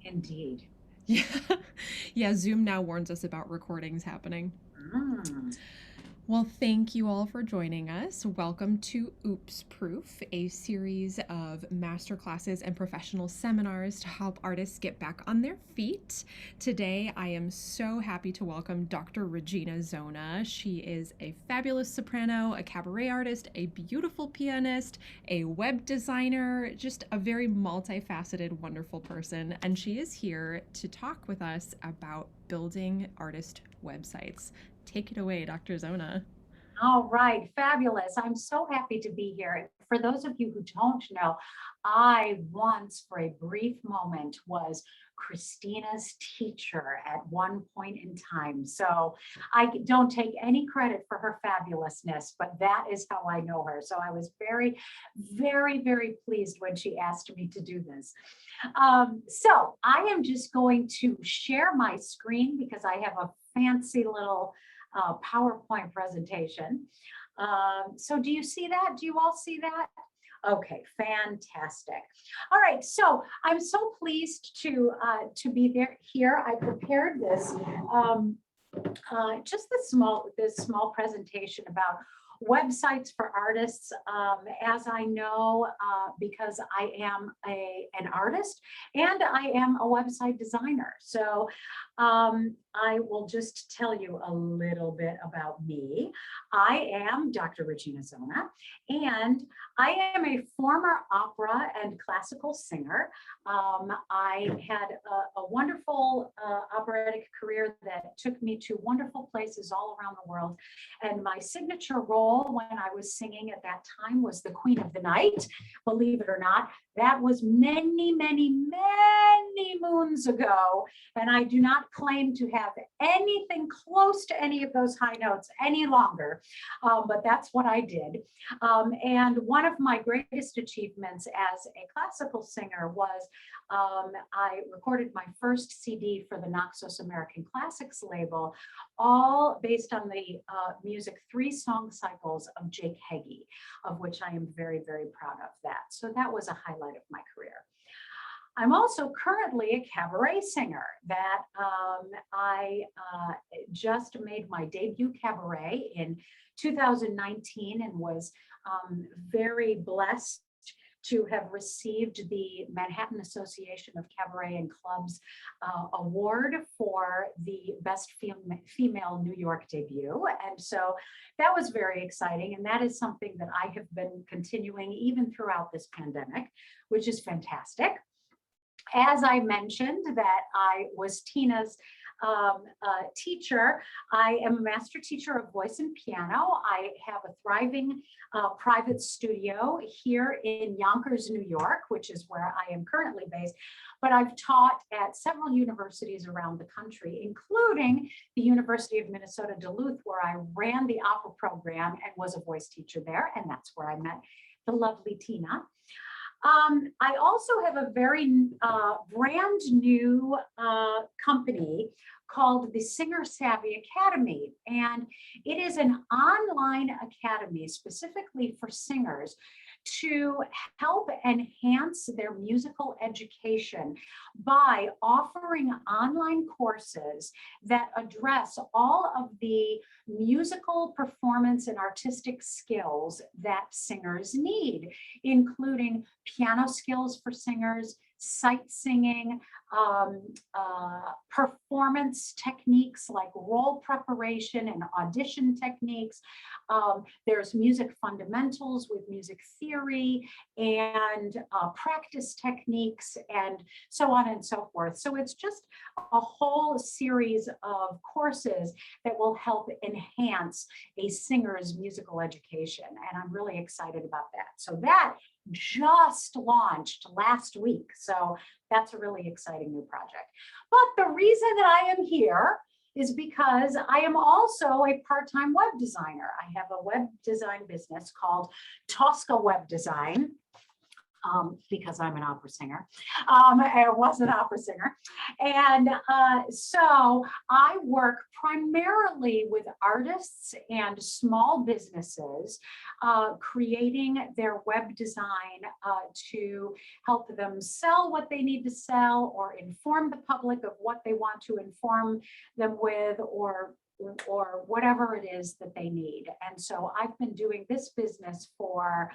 Indeed. Yeah. Yeah, Zoom now warns us about recordings happening. Mm. Well, thank you all for joining us. Welcome to Oops Proof, a series of masterclasses and professional seminars to help artists get back on their feet. Today, I am so happy to welcome Dr. Regina Zona. She is a fabulous soprano, a cabaret artist, a beautiful pianist, a web designer, just a very multifaceted, wonderful person. And she is here to talk with us about building artist websites. Take it away, Dr. Zona. All right, fabulous. I'm so happy to be here. For those of you who don't know, I once, for a brief moment, was Christina's teacher at one point in time. So I don't take any credit for her fabulousness, but that is how I know her. So I was very, very, very pleased when she asked me to do this. So I am just going to share my screen because I have a fancy little PowerPoint presentation. So do you see that? Do you all see that? Okay, fantastic. All right, so I'm so pleased to be there here. I prepared this just this small presentation about websites for artists. As I know, because I am an artist and I am a website designer. So I will just tell you a little bit about me. I am Dr. Regina Zona, and I am a former opera and classical singer. I had a wonderful operatic career that took me to wonderful places all around the world. And my signature role when I was singing at that time was the Queen of the Night. Believe it or not, that was many, many, many moons ago. And I do not claim to have anything close to any of those high notes any longer, but that's what I did. And one of my greatest achievements as a classical singer was I recorded my first CD for the Naxos American Classics Label, all based on the music 3-song cycles of Jake Heggie, of which I am very, very proud of that. So that was a highlight of my career. I'm also currently a cabaret singer that I just made my debut cabaret in 2019 and was very blessed to have received the Manhattan Association of Cabaret and Clubs award for the best female New York debut. And so that was very exciting. And that is something that I have been continuing even throughout this pandemic, which is fantastic. As I mentioned that I was Tina's teacher, I am a master teacher of voice and piano. I have a thriving private studio here in Yonkers, New York, which is where I am currently based. But I've taught at several universities around the country, including the University of Minnesota Duluth, where I ran the opera program and was a voice teacher there. And that's where I met the lovely Tina. I also have a very brand new company called the Singer Savvy Academy. And it is an online academy specifically for singers to help enhance their musical education by offering online courses that address all of the musical performance and artistic skills that singers need, including piano skills for singers, sight singing, performance techniques like role preparation and audition techniques. There's music fundamentals with music theory and practice techniques and so on and so forth. So it's just a whole series of courses that will help enhance a singer's musical education. And I'm really excited about that. So that just launched last week. So that's a really exciting new project. But the reason that I am here is because I am also a part-time web designer. I have a web design business called Tosca Web Design. because I'm an opera singer. I was an opera singer. And so I work primarily with artists and small businesses, creating their web design to help them sell what they need to sell, or inform the public of what they want to inform them with, or whatever it is that they need. And so I've been doing this business for,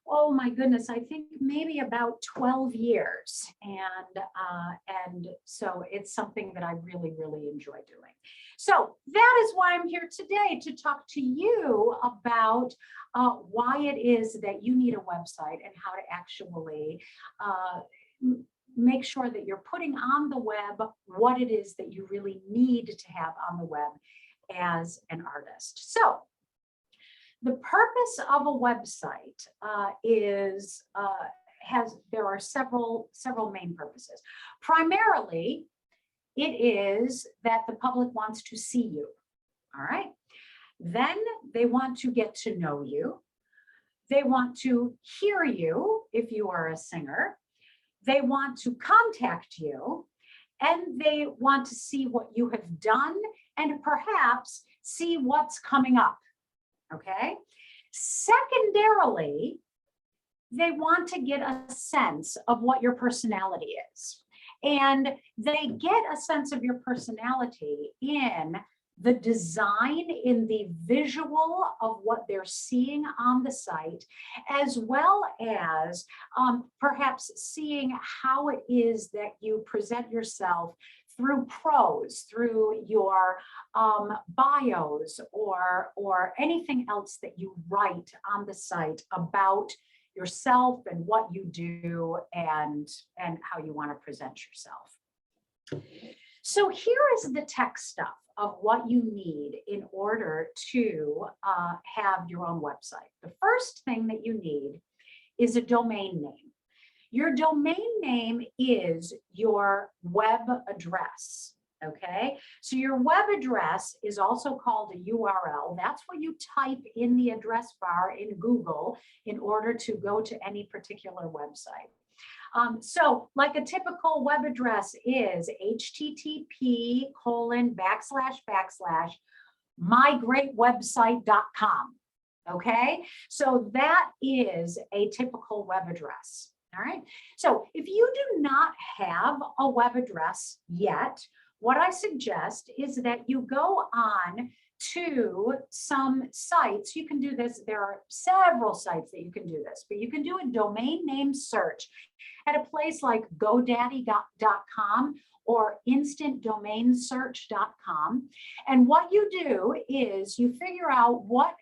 oh my goodness, I think maybe about 12 years. And so it's something that I really, really enjoy doing. So that is why I'm here today, to talk to you about why it is that you need a website and how to actually make sure that you're putting on the web what it is that you really need to have on the web as an artist. So the purpose of a website there are several main purposes. Primarily, it is that the public wants to see you. All right. Then they want to get to know you. They want to hear you if you are a singer. They want to contact you, and they want to see what you have done and perhaps see what's coming up. Okay. Secondarily, they want to get a sense of what your personality is. And they get a sense of your personality in the design, in the visual of what they're seeing on the site, as well as perhaps seeing how it is that you present yourself through prose, through your bios, or anything else that you write on the site about yourself and what you do and how you want to present yourself. So here is the tech stuff of what you need in order to have your own website. The first thing that you need is a domain name. Your domain name is your web address, okay? So your web address is also called a URL. That's what you type in the address bar in Google in order to go to any particular website. So like a typical web address is http:// mygreatwebsite.com. Okay, so that is a typical web address. All right, so if you do not have a web address yet, what I suggest is that you go on to some sites. You can do this. There are several sites that you can do this, but you can do a domain name search at a place like GoDaddy.com or instantdomainsearch.com. And what you do is you figure out what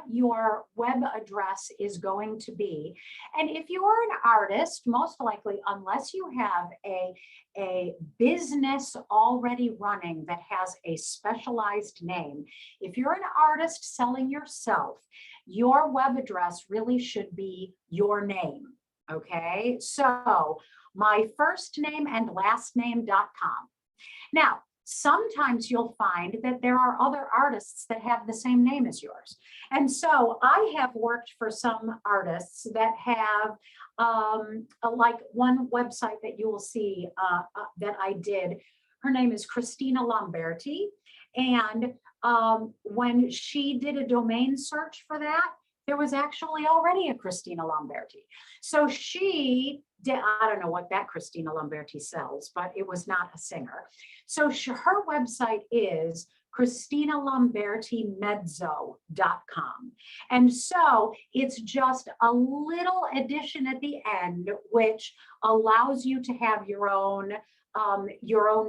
your web address is going to be. And if you are an artist, most likely, unless you have a business already running that has a specialized name, if you're an artist selling yourself, your web address really should be your name. Okay, so my first name and last name.com. Now, sometimes you'll find that there are other artists that have the same name as yours. And so I have worked for some artists that have like one website that you will see that I did. Her name is Christina Lamberti. And when she did a domain search for that, there was actually already a Christina Lamberti. So she did, I don't know what that Christina Lamberti sells, but it was not a singer. So her website is ChristinaLambertiMezzo.com. And so it's just a little addition at the end, which allows you to have your own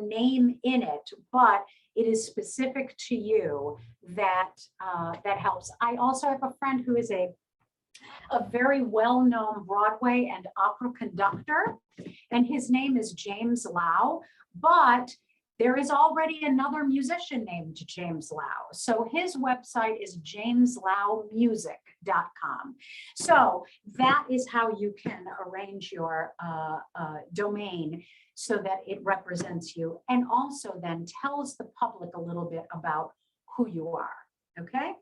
name in it, but it is specific to you. That helps. I also have a friend who is a very well-known Broadway and opera conductor, and his name is James Lau, but there is already another musician named James Lau. So his website is jameslaumusic.com. So that is how you can arrange your domain so that it represents you and also then tells the public a little bit about who you are. Okay.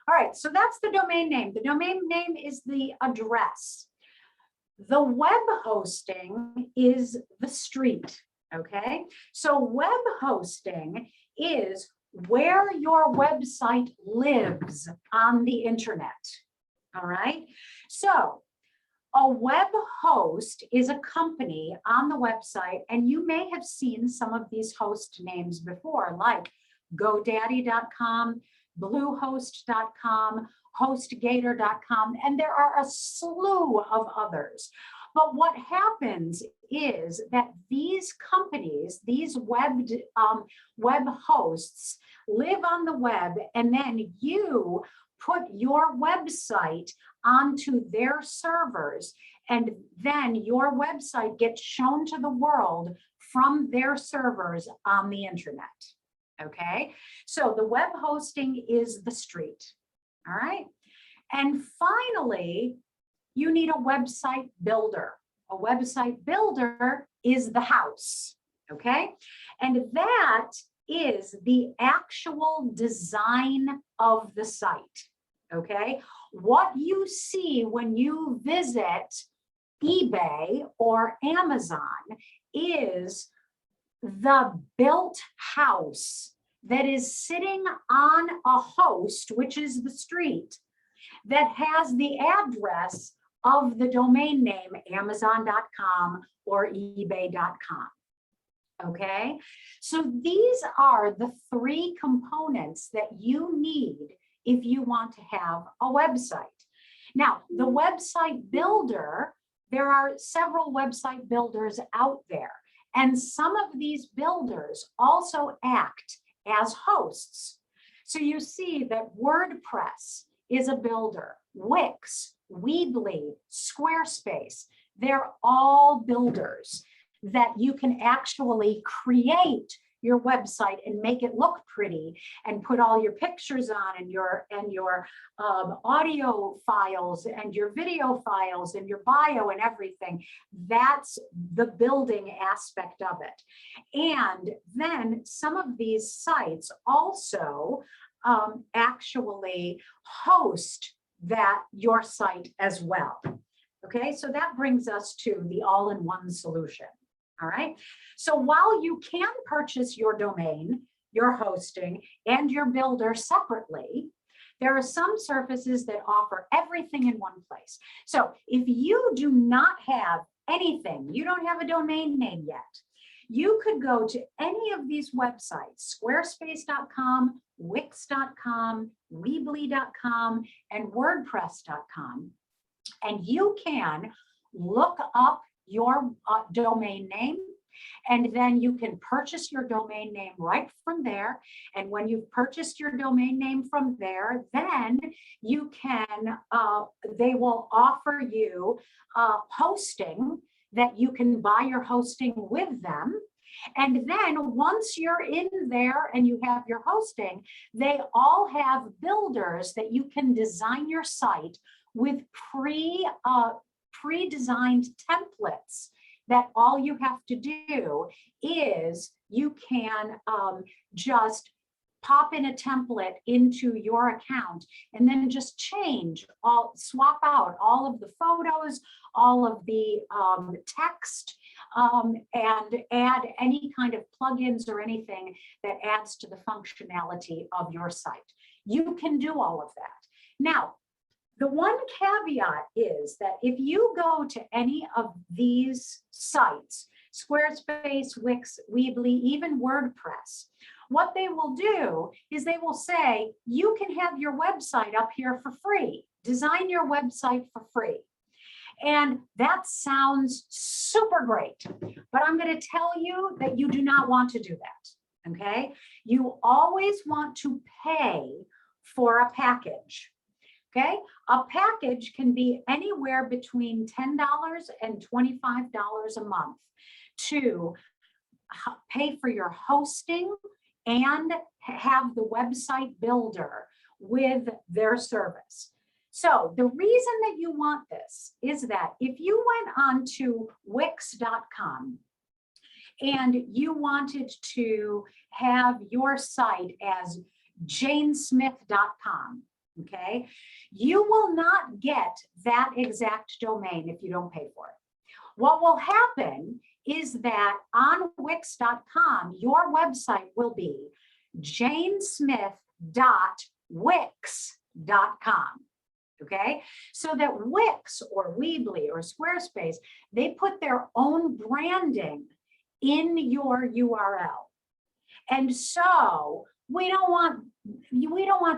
All right. So that's the domain name. The domain name is the address. The web hosting is the street, okay? So web hosting is where your website lives on the internet, all right? So a web host is a company on the website, and you may have seen some of these host names before, like GoDaddy.com, Bluehost.com, HostGator.com, and there are a slew of others. But what happens is that these companies, these web hosts live on the web, and then you put your website onto their servers, and then your website gets shown to the world from their servers on the internet. Okay, so the web hosting is the street. All right, and finally, you need a website builder. A website builder is the house. Okay, and that is the actual design of the site. Okay, what you see when you visit eBay or Amazon is the built house that is sitting on a host, which is the street, that has the address of the domain name Amazon.com or eBay.com. Okay, so these are the three components that you need if you want to have a website. Now, the website builder, there are several website builders out there, and some of these builders also act as hosts. So you see that WordPress is a builder, Wix, Weebly, Squarespace, they're all builders that you can actually create your website and make it look pretty and put all your pictures on and your audio files and your video files and your bio and everything. That's the building aspect of it. And then some of these sites also actually host your site as well. Okay, so that brings us to the all-in-one solution. All right, so while you can purchase your domain, your hosting, and your builder separately, there are some services that offer everything in one place. So if you do not have anything, you don't have a domain name yet, you could go to any of these websites, squarespace.com, wix.com, weebly.com, and wordpress.com, and you can look up your domain name, and then you can purchase your domain name right from there. And when you've purchased your domain name from there, then you can, they will offer you hosting that you can buy your hosting with them. And then once you're in there and you have your hosting, they all have builders that you can design your site with pre-designed templates, that all you have to do is you can just pop in a template into your account and then just swap out all of the photos, all of the text, and add any kind of plugins or anything that adds to the functionality of your site. You can do all of that. Now, the one caveat is that if you go to any of these sites, Squarespace, Wix, Weebly, even WordPress, what they will do is they will say, you can have your website up here for free. Design your website for free. And that sounds super great, but I'm going to tell you that you do not want to do that, okay? You always want to pay for a package. Okay, a package can be anywhere between $10 and $25 a month to pay for your hosting and have the website builder with their service. So the reason that you want this is that if you went on to Wix.com and you wanted to have your site as janesmith.com, okay? You will not get that exact domain if you don't pay for it. What will happen is that on Wix.com, your website will be janesmith.wix.com. Okay, so that Wix or Weebly or Squarespace, they put their own branding in your URL. And so we don't want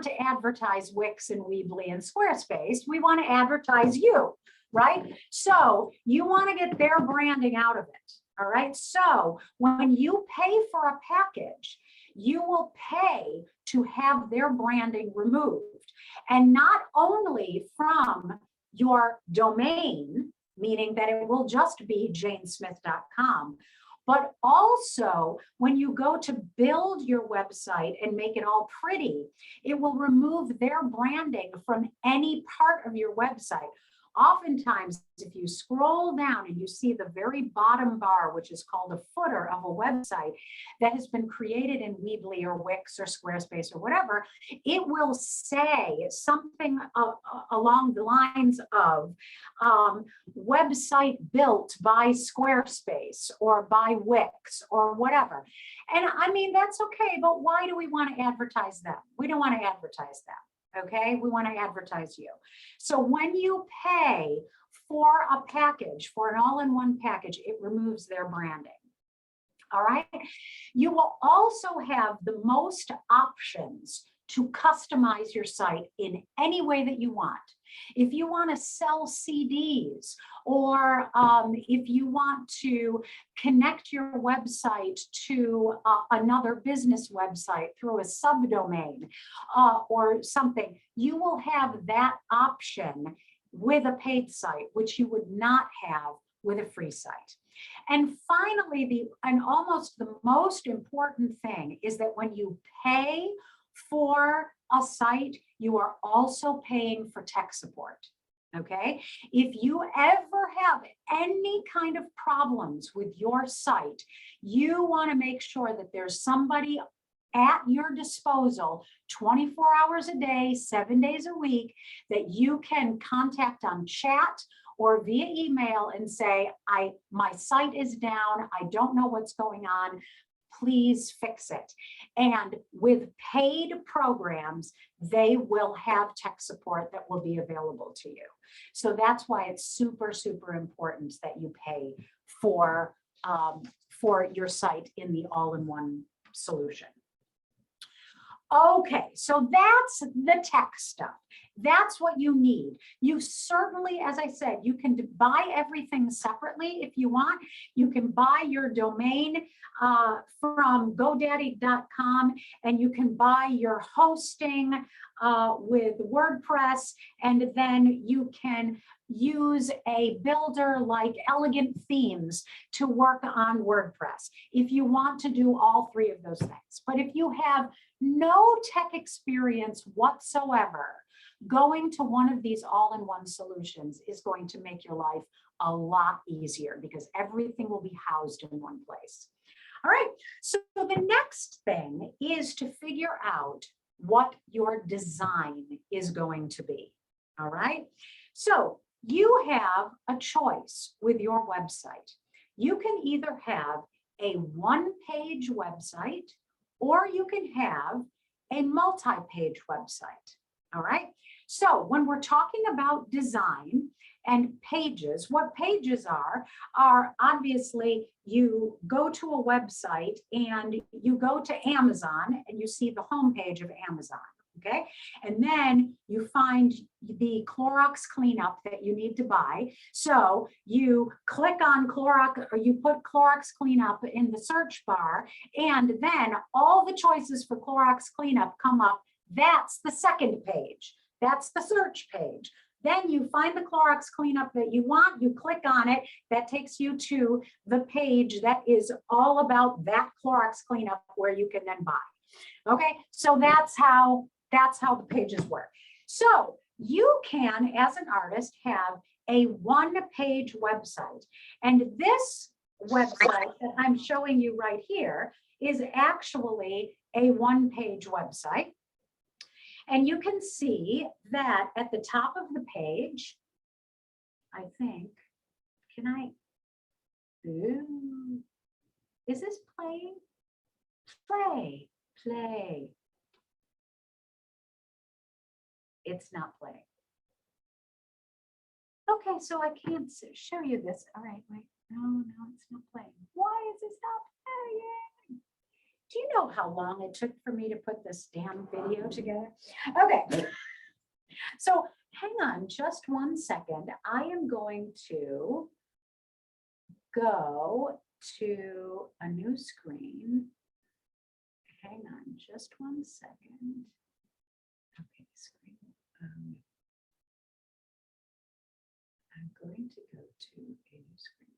to advertise Wix and Weebly and Squarespace. We want to advertise you, right? So you want to get their branding out of it. All right. So when you pay for a package, you will pay to have their branding removed. And not only from your domain, meaning that it will just be janesmith.com, but also when you go to build your website and make it all pretty, it will remove their branding from any part of your website. Oftentimes, if you scroll down and you see the very bottom bar, which is called a footer of a website that has been created in Weebly or Wix or Squarespace or whatever, it will say something along the lines of website built by Squarespace or by Wix or whatever. And I mean, that's okay, but why do we want to advertise them? We don't want to advertise them. Okay, we want to advertise you. So when you pay for a package, for an all-in-one package, it removes their branding. All right. You will also have the most options to customize your site in any way that you want. If you want to sell CDs, or if you want to connect your website to another business website through a subdomain or something, you will have that option with a paid site, which you would not have with a free site. And finally, almost the most important thing is that when you pay for a site, you are also paying for tech support. Okay, if you ever have any kind of problems with your site, you want to make sure that there's somebody at your disposal 24 hours a day, 7 days a week, that you can contact on chat or via email and say, my site is down, I don't know what's going on, please fix it. And with paid programs, they will have tech support that will be available to you. So that's why it's super, super important that you pay for your site in the all-in-one solution. Okay, so that's the tech stuff. That's what you need. You certainly, as I said, you can buy everything separately if you want. You can buy your domain from GoDaddy.com, and you can buy your hosting with WordPress, and then you can use a builder like Elegant Themes to work on WordPress if you want to do all three of those things. But if you have no tech experience whatsoever, going to one of these all-in-one solutions is going to make your life a lot easier because everything will be housed in one place. All right, so the next thing is to figure out what your design is going to be. All right, so you have a choice with your website. You can either have a one-page website or you can have a multi-page website. All right. So when we're talking about design and pages, what pages are obviously you go to a website and you go to Amazon and you see the homepage of Amazon. Okay. And then you find the Clorox cleanup that you need to buy. So you click on Clorox, or you put Clorox cleanup in the search bar, and then all the choices for Clorox cleanup come up. That's the second page. That's the search page. Then you find the Clorox cleanup that you want, you click on it, that takes you to the page that is all about that Clorox cleanup where you can then buy. Okay, so that's how the pages work. So you can, as an artist, have a one-page website. And this website that I'm showing you right here is actually a one-page website. And you can see that at the top of the page, I think, can I, ooh, is this playing? Play, play. It's not playing. Okay, so I can't show you this. All right, wait, no, it's not playing. Why is this not playing? Do you know how long it took for me to put this damn video together? Okay, so hang on just 1 second. I am going to go to a new screen. Hang on just 1 second. Okay, screen. I'm going to go to a new screen.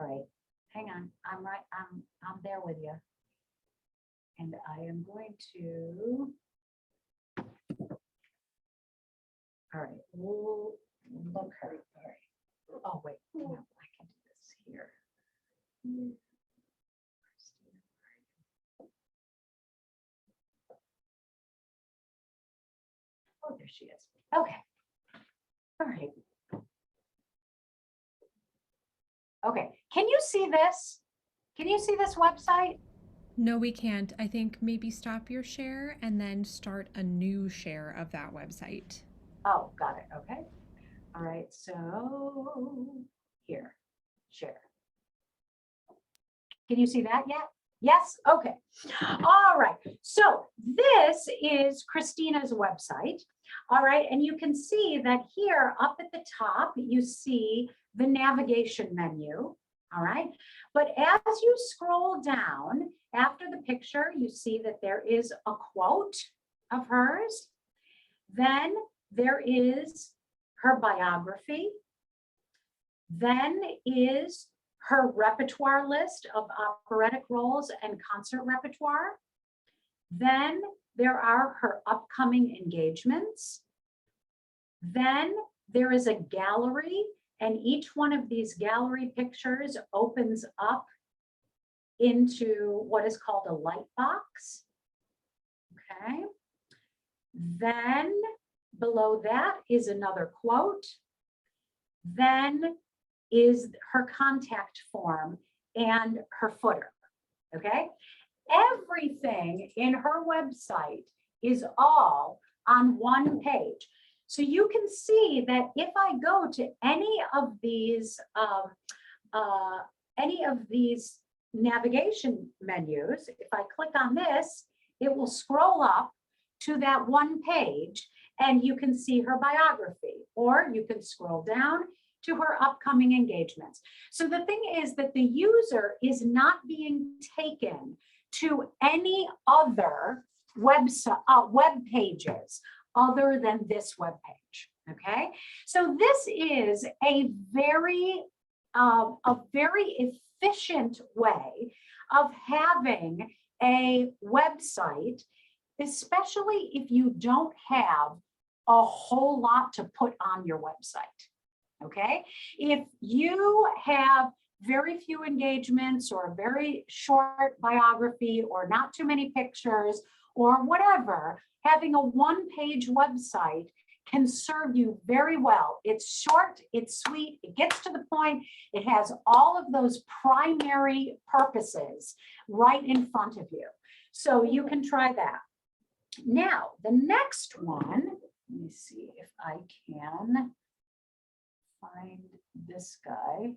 All right, hang on. I'm there with you. And I am going to. All right, we'll look her. All right. Oh wait, no, I can do this here. Oh, there she is. Okay. All right. Okay. Can you see this? Can you see this website? No, we can't. I think maybe stop your share and then start a new share of that website. Oh, got it. Okay. All right. So here, share. Can you see that yet? Yes? Okay. All right. So this is Christina's website. All right. And you can see that here up at the top, you see the navigation menu. All right. But as you scroll down after the picture, you see that there is a quote of hers. Then there is her biography. Then is her repertoire list of operatic roles and concert repertoire. Then there are her upcoming engagements. Then there is a gallery, and each one of these gallery pictures opens up into what is called a light box. Okay. Then below that is another quote. Then is her contact form and her footer. Okay. Everything in her website is all on one page. So you can see that if I go to any of these navigation menus, if I click on this, it will scroll up to that one page and you can see her biography, or you can scroll down to her upcoming engagements. So the thing is that the user is not being taken to any other website, web pages other than this web page. Okay, so this is a very efficient way of having a website, especially if you don't have a whole lot to put on your website. Okay, if you have very few engagements or a very short biography or not too many pictures or whatever, having a one-page website can serve you very well. It's short, it's sweet, it gets to the point, it has all of those primary purposes right in front of you. So you can try that. Now, the next one, let me see if I can find this guy.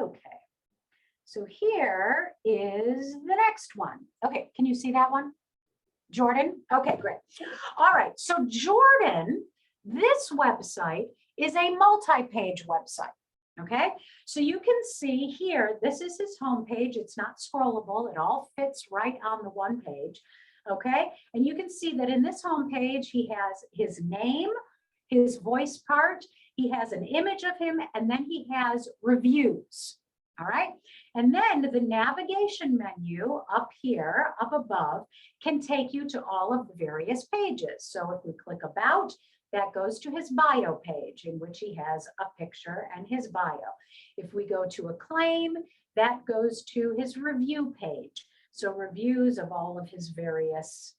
Okay, so here is the next one. Okay, can you see that one? Jordan? Okay, great. All right, so Jordan, this website is a multi-page website. Okay, so you can see here, this is his homepage. It's not scrollable. It all fits right on the one page. Okay, and you can see that in this homepage, he has his name, his voice part, he has an image of him, and then he has reviews. All right, and then the navigation menu up here, up above, can take you to all of the various pages. So if we click about, that goes to his bio page, in which he has a picture and his bio. If we go to Acclaim, that goes to his review page. So reviews of all of his various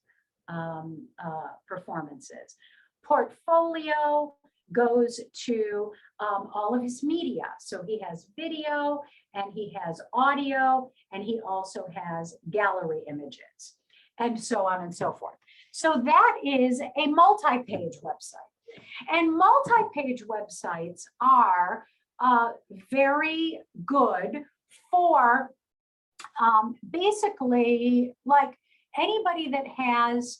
performances. Portfolio goes to all of his media. So he has video and he has audio and he also has gallery images and so on and so forth. So that is a multi-page website. And multi-page websites are very good for basically like anybody that has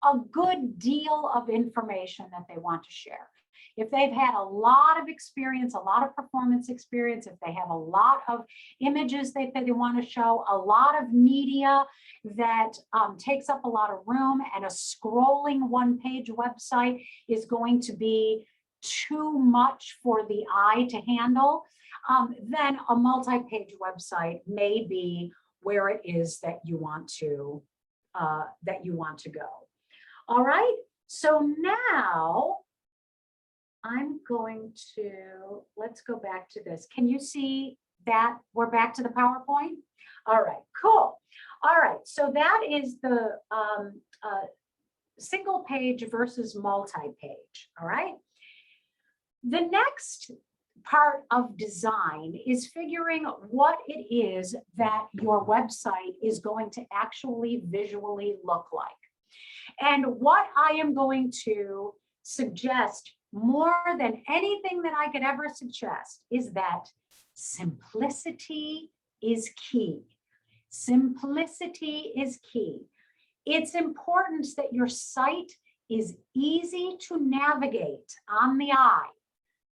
a good deal of information that they want to share. If they've had a lot of experience, a lot of performance experience, if they have a lot of images that they want to show, a lot of media that takes up a lot of room, and a scrolling one-page website is going to be too much for the eye to handle, then a multi-page website may be where it is that you want to go. All right, so now I'm going to, let's go back to this. Can you see that we're back to the PowerPoint? All right, cool. All right, so that is the single page versus multi-page, all right? The next part of design is figuring what it is that your website is going to actually visually look like. And what I am going to suggest more than anything that I could ever suggest is that simplicity is key. Simplicity is key. It's important that your site is easy to navigate on the eye,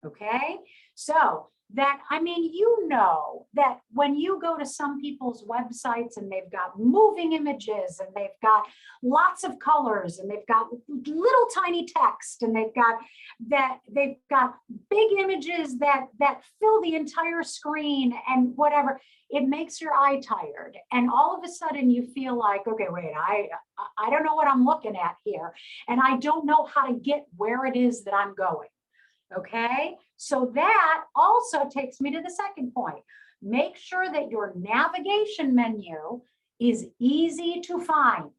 okay? So that, I mean, you know that when you go to some people's websites and they've got moving images and they've got lots of colors and they've got little tiny text and they've got big images that fill the entire screen and whatever, it makes your eye tired. And all of a sudden you feel like, okay, wait, I don't know what I'm looking at here. And I don't know how to get where it is that I'm going. Okay, so that also takes me to the second point. Make sure that your navigation menu is easy to find,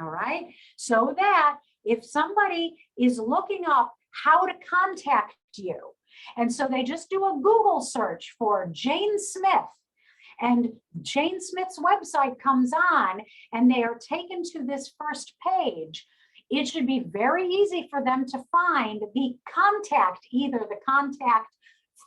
all right? So that if somebody is looking up how to contact you, and so they just do a Google search for Jane Smith, and Jane Smith's website comes on, and they are taken to this first page, it should be very easy for them to find the contact, either the contact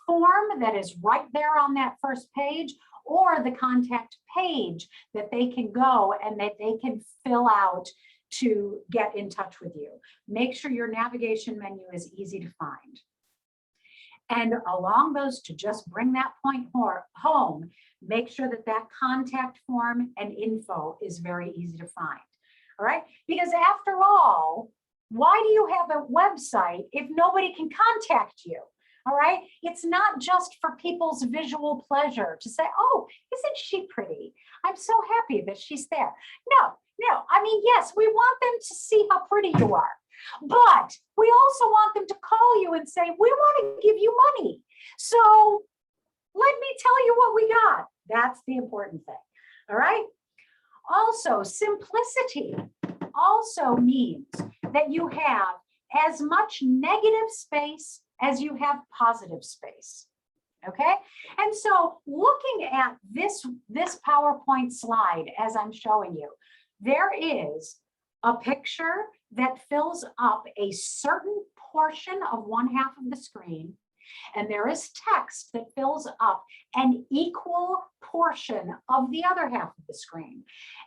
form that is right there on that first page, or the contact page that they can go and that they can fill out to get in touch with you. Make sure your navigation menu is easy to find. And along those, to just bring that point home, make sure that that contact form and info is very easy to find. All right, because after all, why do you have a website if nobody can contact you? All right, it's not just for people's visual pleasure to say, oh, isn't she pretty? I'm so happy that she's there. No, I mean, yes, we want them to see how pretty you are, but we also want them to call you and say, we want to give you money. So let me tell you what we got. That's the important thing. All right. Also, simplicity also means that you have as much negative space as you have positive space, okay? And so looking at this PowerPoint slide as I'm showing you, there is a picture that fills up a certain portion of one half of the screen, and there is text that fills up an equal portion of the other half of the screen.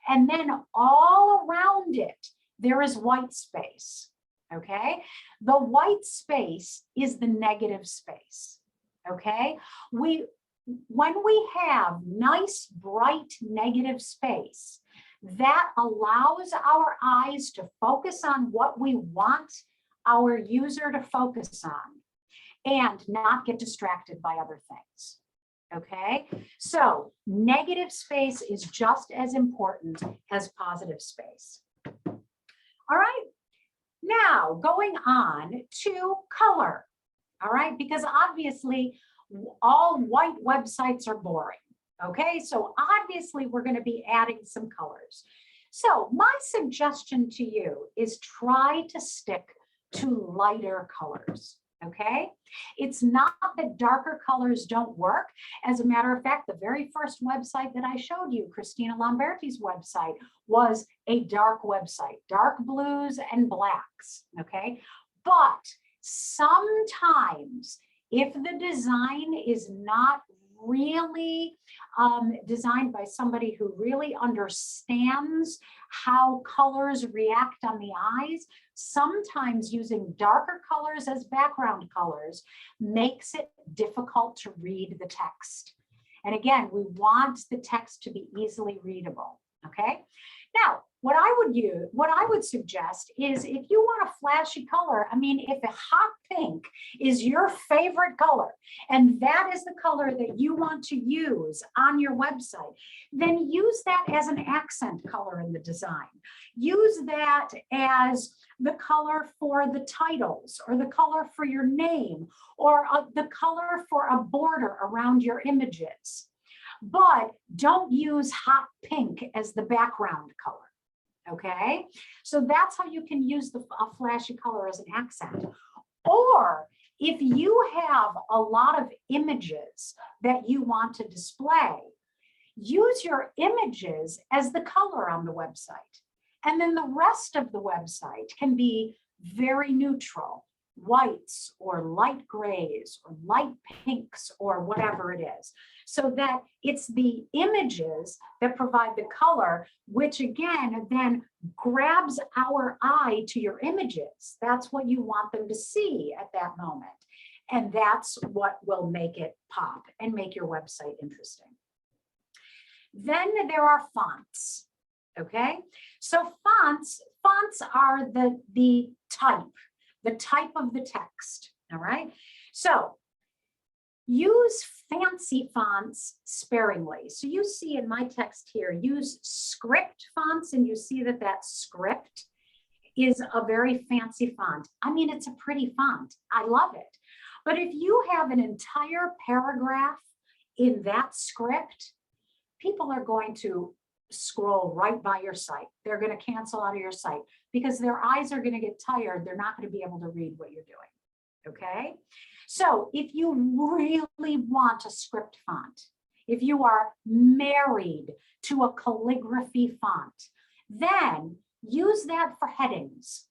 And then all around it, there is white space, okay? The white space is the negative space, okay? When we have nice, bright, negative space, that allows our eyes to focus on what we want our user to focus on and not get distracted by other things, okay? So negative space is just as important as positive space. All right, Now, going on to color, all right, because obviously all white websites are boring, okay? So obviously we're going to be adding some colors. So my suggestion to you is try to stick to lighter colors, okay? It's not that darker colors don't work. As a matter of fact, the very first website that I showed you, Christina Lamberti's website, was a dark website, dark blues and blacks, okay? But sometimes if the design is not really designed by somebody who really understands how colors react on the eyes, sometimes using darker colors as background colors makes it difficult to read the text. And again, we want the text to be easily readable, okay? Now, what I would suggest is if you want a flashy color, I mean, if a hot pink is your favorite color, and that is the color that you want to use on your website, then use that as an accent color in the design. Use that as the color for the titles, or the color for your name, or the color for a border around your images. But don't use hot pink as the background color, okay? So that's how you can use a flashy color as an accent. Or if you have a lot of images that you want to display, use your images as the color on the website. And then the rest of the website can be very neutral, whites or light grays or light pinks or whatever it is, so that it's the images that provide the color, which again then grabs our eye to your images. That's what you want them to see at that moment. And that's what will make it pop and make your website interesting. Then there are fonts, okay? So fonts are the type of the text, all right? So use fancy fonts sparingly. So you see in my text here, use script fonts, and you see that script is a very fancy font. I mean, it's a pretty font. I love it. But if you have an entire paragraph in that script, people are going to scroll right by your site. They're going to cancel out of your site because their eyes are going to get tired. They're not going to be able to read what you're doing. Okay. So if you really want a script font, if you are married to a calligraphy font, then use that for headings.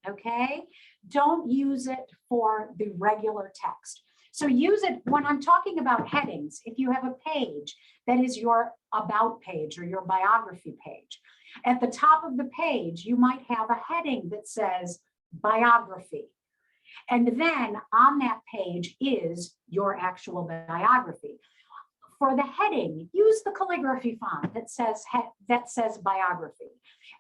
Okay. Don't use it for the regular text. So use it when I'm talking about headings. If you have a page that is your about page or your biography page, at the top of the page, you might have a heading that says biography. And then on that page is your actual biography. For the heading, use the calligraphy font that says biography.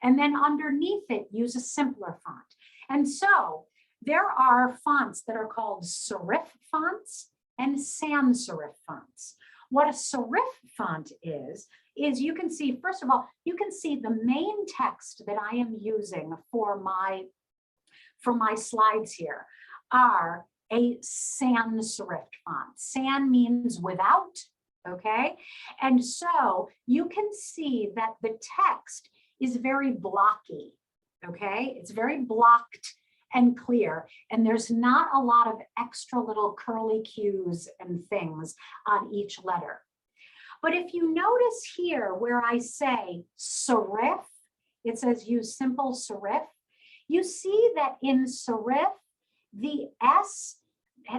And then underneath it, use a simpler font. And so there are fonts that are called serif fonts and sans serif fonts. What a serif font is you can see, first of all, you can see the main text that I am using for my slides here are a sans serif font. Sans means without, okay? And so you can see that the text is very blocky, okay? It's very blocked and clear, and there's not a lot of extra little curly cues and things on each letter. But if you notice here where I say serif, it says use simple serif. You see that in serif, the S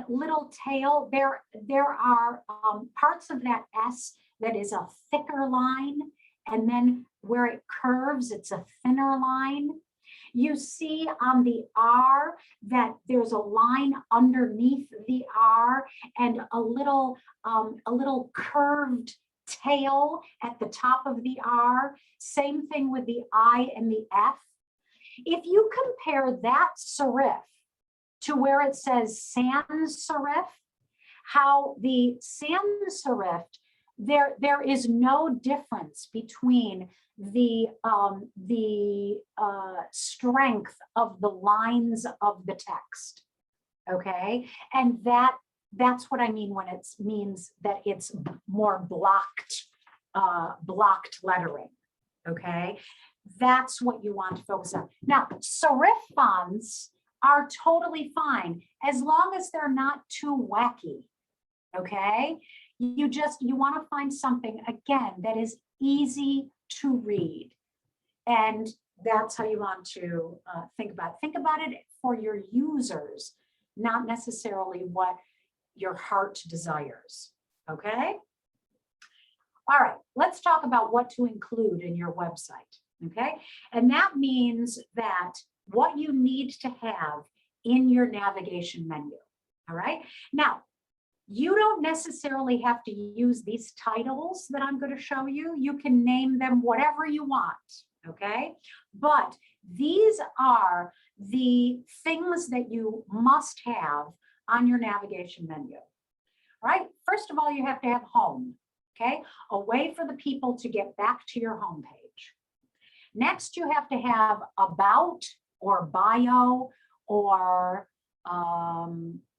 little tail, there are parts of that S that is a thicker line, and then where it curves, it's a thinner line. You see on the R that there's a line underneath the R and a little curved tail at the top of the R. Same thing with the I and the F. If you compare that serif to where it says sans serif, how the sans serif there is no difference between the strength of the lines of the text. Okay, and that's what I mean when it means that it's more blocked lettering. Okay, that's what you want to focus on. Now, serif fonts are totally fine as long as they're not too wacky. Okay, you want to find something, again, that is easy to read, and that's how you want to think about it. Think about it for your users, not necessarily what your heart desires. Okay, all right, let's talk about what to include in your website. Okay, and that means that what you need to have in your navigation menu. All right, now you don't necessarily have to use these titles that I'm going to show you. You can name them whatever you want, okay? But these are the things that you must have on your navigation menu, right? First of all, you have to have home, okay? A way for the people to get back to your homepage. Next, you have to have about or bio or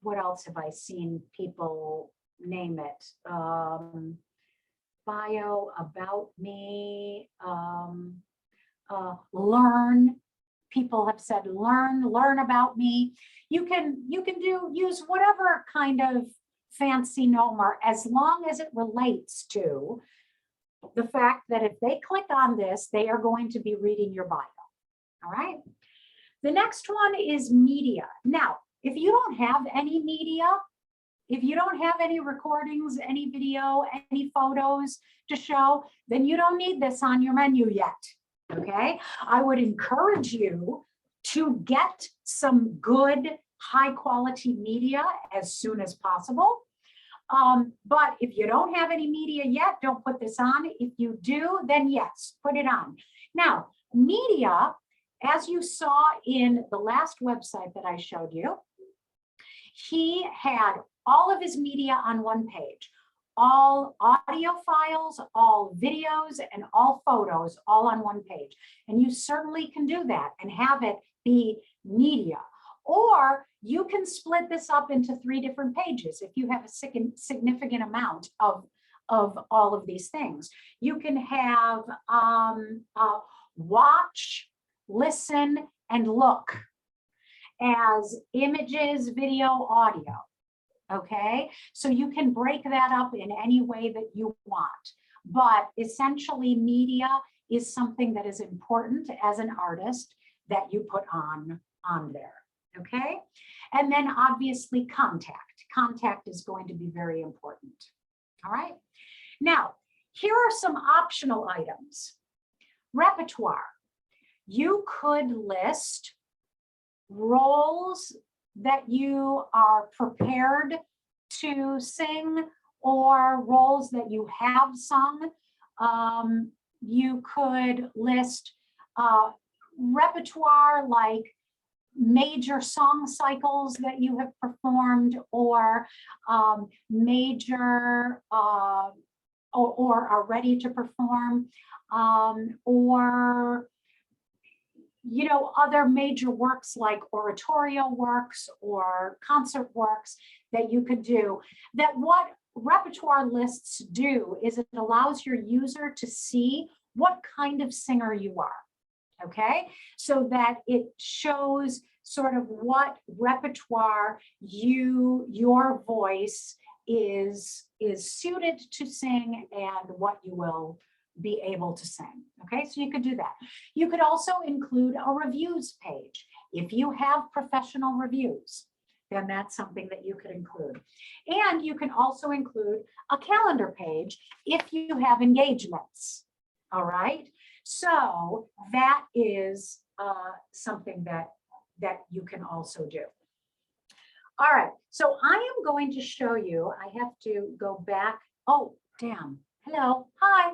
what else have I seen people name it? Bio, about me, learn. People have said learn about me. You can use whatever kind of fancy nomer as long as it relates to the fact that if they click on this, they are going to be reading your bio. All right. The next one is media. Now, if you don't have any media, if you don't have any recordings, any video, any photos to show, then you don't need this on your menu yet, okay? I would encourage you to get some good, high quality media as soon as possible. But if you don't have any media yet, don't put this on. If you do, then yes, put it on. Now, media, as you saw in the last website that I showed you, he had all of his media on one page, all audio files, all videos, and all photos all on one page. And you certainly can do that and have it be media. Or you can split this up into 3 different pages if you have a significant amount of all of these things. You can have watch, listen, and look as images, video, audio. Okay, so you can break that up in any way that you want. But essentially, media is something that is important as an artist that you put on there. Okay, and then obviously contact. Contact is going to be very important. All right, now here are some optional items. Repertoire. You could list roles that you are prepared to sing or roles that you have sung. You could list repertoire like major song cycles that you have performed or major or are ready to perform or other major works like oratorio works or concert works that you could do. That what repertoire lists do is it allows your user to see what kind of singer you are, okay? So that it shows sort of what repertoire your voice is suited to sing and what you will be able to sing. Okay, so you could do that. You could also include a reviews page. If you have professional reviews, then that's something that you could include. And you can also include a calendar page if you have engagements. All right, so that is something that you can also do. All right, so I am going to show you, I have to go back. Oh, damn, hello, hi.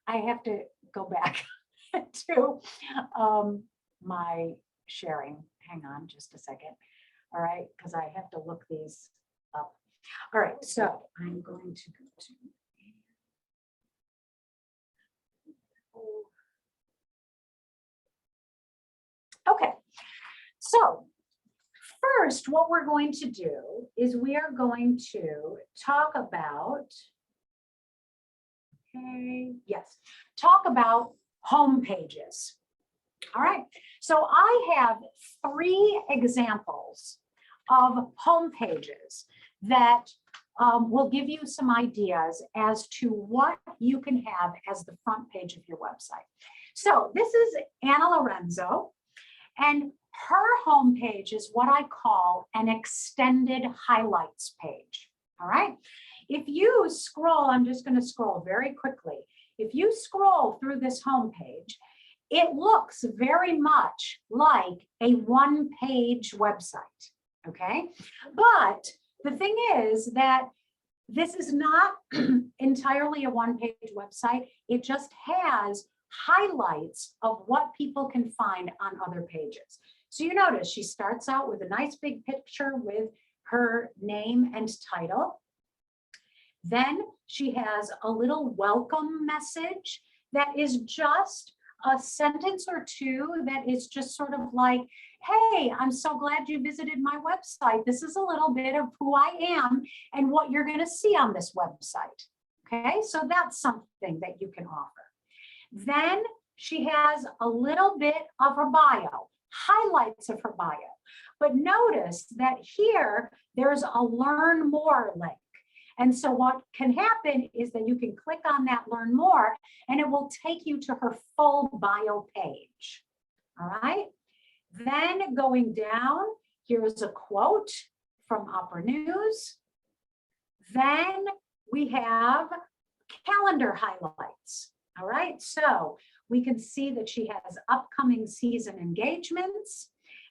I have to go back to my sharing. Hang on just a second. All right, because I have to look these up. All right, so I'm going to go to Okay, so first, what we're going to do is we are going to talk about, talk about home pages. All right, so I have 3 examples of home pages that will give you some ideas as to what you can have as the front page of your website. So this is Anna Lorenzo, and her home page is what I call an extended highlights page. All right, if you scroll, I'm just going to scroll very quickly. If you scroll through this home page, it looks very much like a one-page website. Okay, but the thing is that this is not entirely a one-page website. It just has highlights of what people can find on other pages. So you notice she starts out with a nice big picture with her name and title. Then she has a little welcome message that is just a sentence or 2 that is just sort of like, hey, I'm so glad you visited my website. This is a little bit of who I am and what you're going to see on this website. Okay, so that's something that you can offer. Then she has a little bit of her bio, highlights of her bio. But notice that here there's a learn more link. And so what can happen is that you can click on that learn more and it will take you to her full bio page. All right. Then going down, here's a quote from Upper News. Then we have calendar highlights. All right. So we can see that she has upcoming season engagements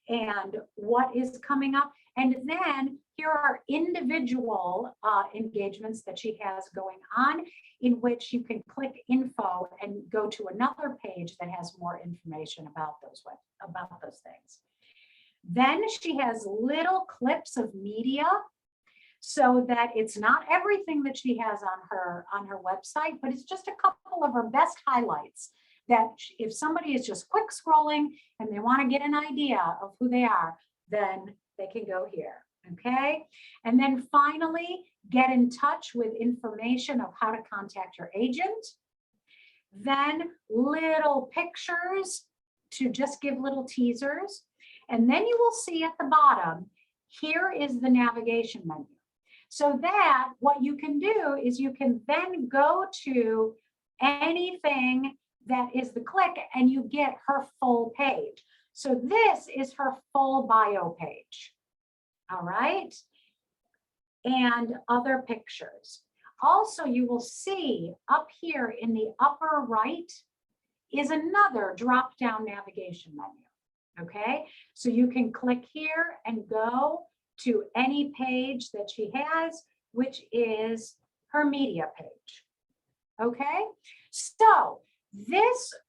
and what is coming up. And then here are individual engagements that she has going on, in which you can click info and go to another page that has more information about those things. Then she has little clips of media, so that it's not everything that she has on her website, but it's just a couple of her best highlights that if somebody is just quick scrolling and they want to get an idea of who they are, then they can go here. Okay. And then finally, get in touch with information of how to contact your agent. Then little pictures to just give little teasers. And then you will see at the bottom, here is the navigation menu. So that what you can do is you can then go to anything that is the click and you get her full page. So this is her full bio page. All right. And other pictures. Also, you will see up here in the upper right is another drop-down navigation menu. Okay, so you can click here and go to any page that she has, which is her media page. Okay, so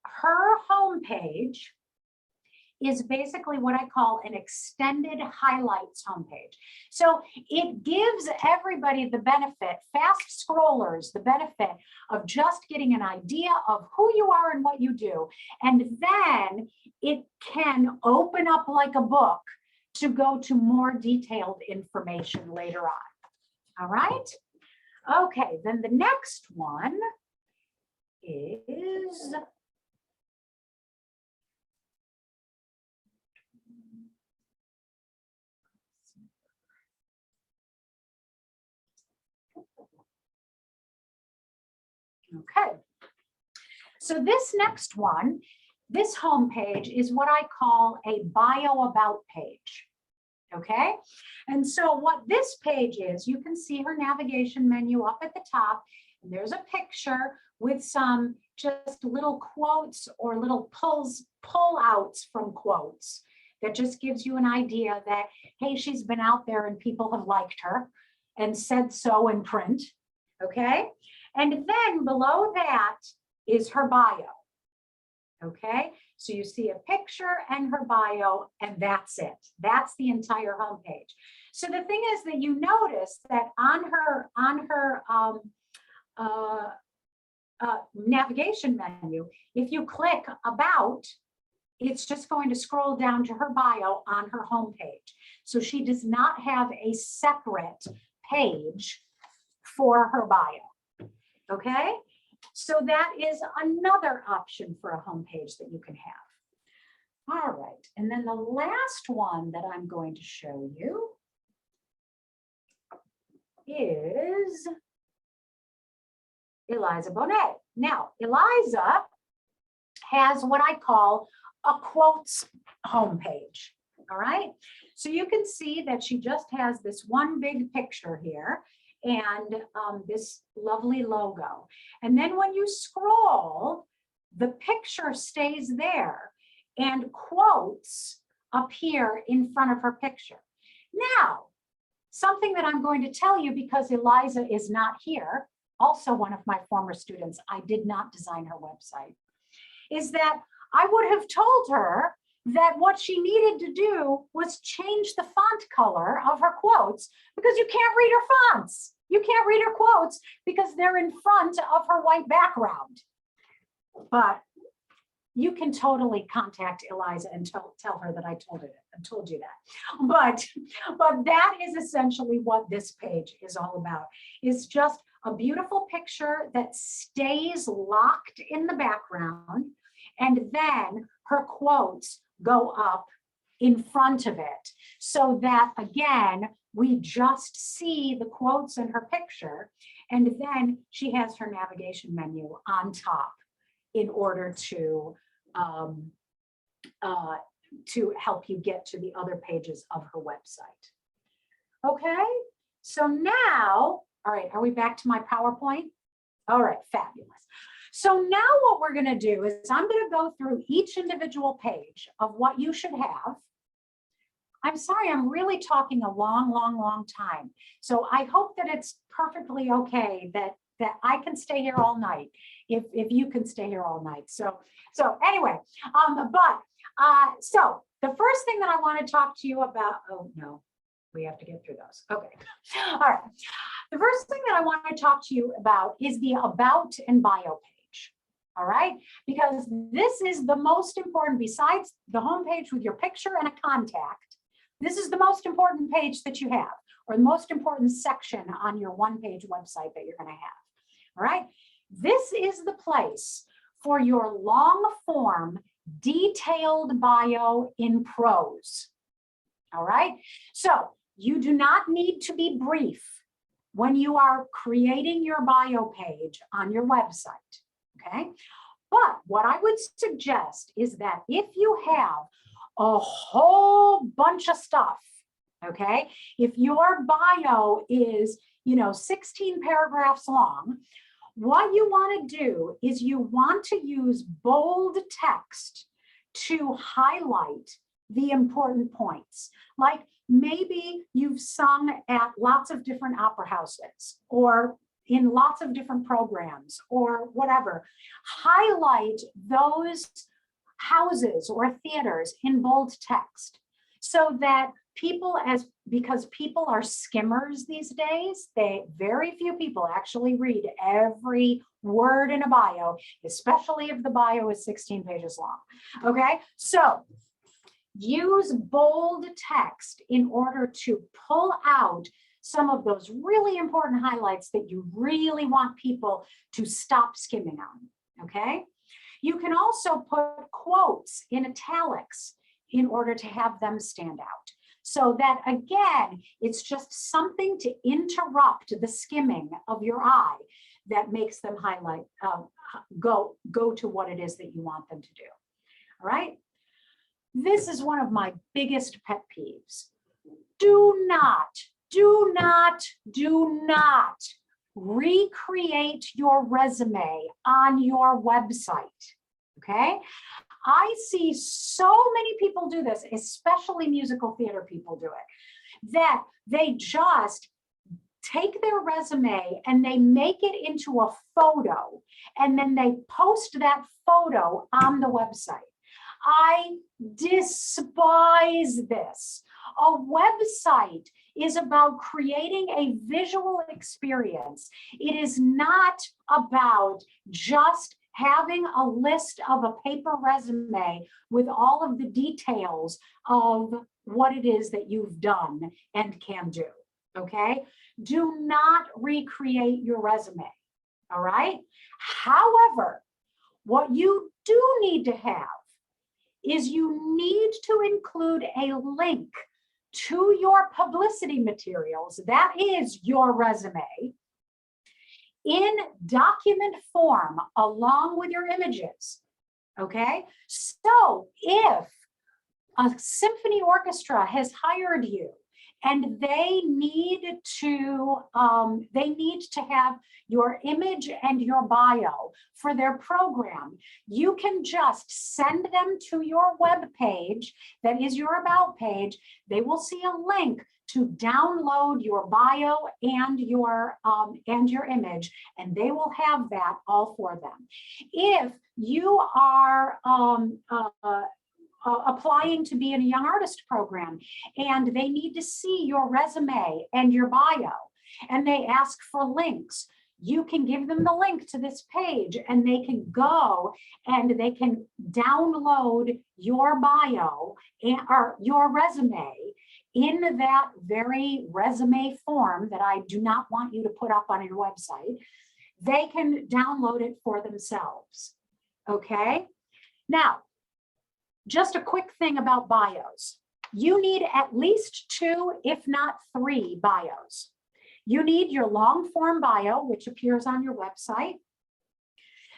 her home page is basically what I call an extended highlights homepage. So it gives everybody the benefit, fast scrollers, the benefit of just getting an idea of who you are and what you do. And then it can open up like a book to go to more detailed information later on. All right. Okay, then the next one is okay. So this next one, this homepage is what I call a bio about page. Okay. And so what this page is, you can see her navigation menu up at the top, and there's a picture with some just little quotes or little pull outs from quotes that just gives you an idea that, hey, she's been out there and people have liked her and said so in print. Okay. And then below that is her bio. Okay, so you see a picture and her bio, and that's it. That's the entire homepage. So the thing is that you notice that on her navigation menu, if you click about, it's just going to scroll down to her bio on her homepage. So she does not have a separate page for her bio. Okay, so that is another option for a homepage that you can have. All right, and then the last one that I'm going to show you is Eliza Bonet. Now, Eliza has what I call a quotes homepage. All right, so you can see that she just has this one big picture here and this lovely logo. And then when you scroll, the picture stays there and quotes appear in front of her picture. Now, something that I'm going to tell you, because Eliza is not here, also one of my former students, I did not design her website, is that I would have told her that what she needed to do was change the font color of her quotes, because you can't read her fonts. You can't read her quotes because they're in front of her white background. But you can totally contact Eliza and tell her that I told you that. But that is essentially what this page is all about. It's just a beautiful picture that stays locked in the background, and then her quotes go up in front of it, so that again, we just see the quotes in her picture, and then she has her navigation menu on top in order to help you get to the other pages of her website. Okay, so now, all right, are we back to my PowerPoint? All right, fabulous. So now what we're going to do is I'm going to go through each individual page of what you should have. I'm sorry, I'm really talking a long time. So I hope that it's perfectly okay that I can stay here all night if you can stay here all night. So anyway, so the first thing that I want to talk to you about, oh no, we have to get through those. Okay, all right. The first thing that I want to talk to you about is the about and bio page. All right, because this is the most important, besides the homepage with your picture and a contact. This is the most important page that you have, or the most important section on your one-page website that you're going to have. All right, this is the place for your long-form, detailed bio in prose. All right, so you do not need to be brief when you are creating your bio page on your website. Okay, but what I would suggest is that if you have a whole bunch of stuff, okay, if your bio is 16 paragraphs long, what you want to do is you want to use bold text to highlight the important points. Like maybe you've sung at lots of different opera houses or in lots of different programs or whatever. Highlight those houses or theaters in bold text so that because people are skimmers these days, very few people actually read every word in a bio, especially if the bio is 16 pages long. Okay, so use bold text in order to pull out some of those really important highlights that you really want people to stop skimming on. Okay, you can also put quotes in italics in order to have them stand out. So that again, it's just something to interrupt the skimming of your eye that makes them highlight, go to what it is that you want them to do. All right. This is one of my biggest pet peeves. Do not recreate your resume on your website. Okay. I see so many people do this, especially musical theater people do it, that they just take their resume and they make it into a photo and then they post that photo on the website. I despise this. A website is about creating a visual experience. It is not about just having a list of a paper resume with all of the details of what it is that you've done and can do, okay? Do not recreate your resume, all right? However, what you do need to have is you need to include a link to your publicity materials, that is your resume, in document form along with your images, okay? So if a symphony orchestra has hired you and they need to have your image and your bio for their program, you can just send them to your web page that is your about page. They will see a link to download your bio and your image, and they will have that all for them. If you are applying to be in a young artist program and they need to see your resume and your bio and they ask for links, you can give them the link to this page and they can go and they can download your bio or your resume in that very resume form that I do not want you to put up on your website. They can download it for themselves, okay? Now, just a quick thing about bios. You need at least 2, if not 3 bios. You need your long form bio, which appears on your website.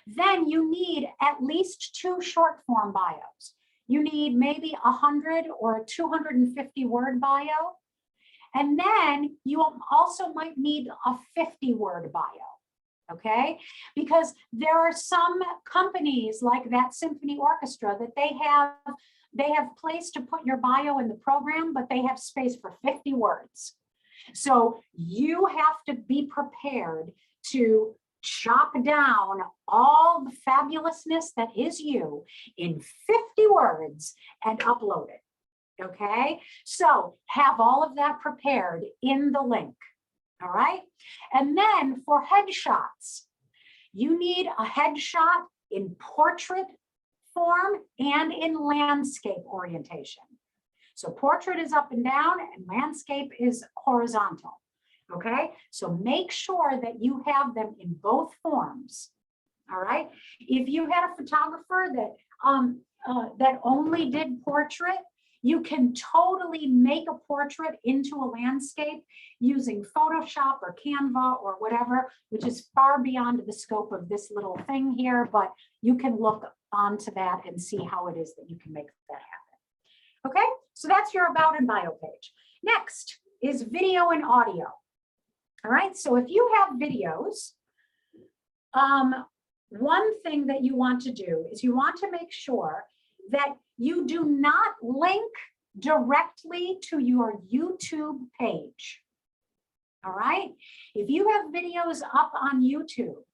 Then you need at least 2 short form bios. You need maybe 100 or 250 word bio. And then you also might need a 50-word bio, okay? Because there are some companies like that symphony orchestra that they have place to put your bio in the program, but they have space for 50 words. So you have to be prepared to chop down all the fabulousness that is you in 50 words and upload it, okay? So have all of that prepared in the link, all right? And then for headshots, you need a headshot in portrait form and in landscape orientation. So portrait is up and down and landscape is horizontal. Okay, so make sure that you have them in both forms. All right, if you had a photographer that only did portrait, you can totally make a portrait into a landscape using Photoshop or Canva or whatever, which is far beyond the scope of this little thing here, but you can look onto that and see how it is that you can make that happen. Okay, so that's your about and bio page. Next is video and audio. All right, so if you have videos, one thing that you want to do is you want to make sure that you do not link directly to your YouTube page. All right, if you have videos up on YouTube,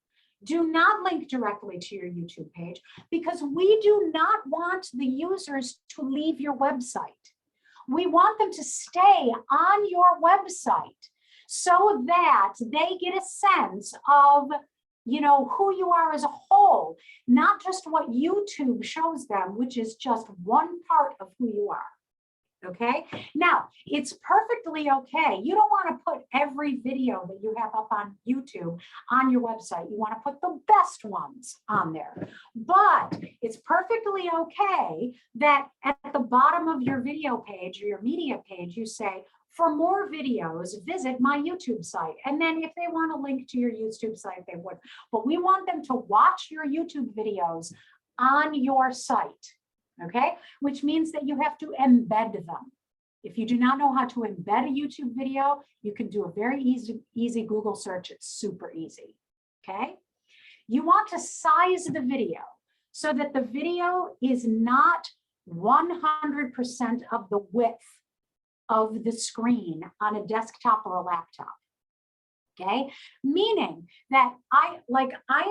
do not link directly to your YouTube page because we do not want the users to leave your website. We want them to stay on your website so that they get a sense of, you know, who you are as a whole, not just what YouTube shows them, which is just one part of who you are. Okay, now it's perfectly okay. You don't want to put every video that you have up on YouTube on your website. You want to put the best ones on there, but it's perfectly okay that at the bottom of your video page or your media page, you say, for more videos, visit my YouTube site. And then if they want to link to your YouTube site, they would. But we want them to watch your YouTube videos on your site, okay? Which means that you have to embed them. If you do not know how to embed a YouTube video, you can do a very easy Google search. It's super easy, okay? You want to size the video so that the video is not 100% of the width of the screen on a desktop or a laptop, okay? Meaning that I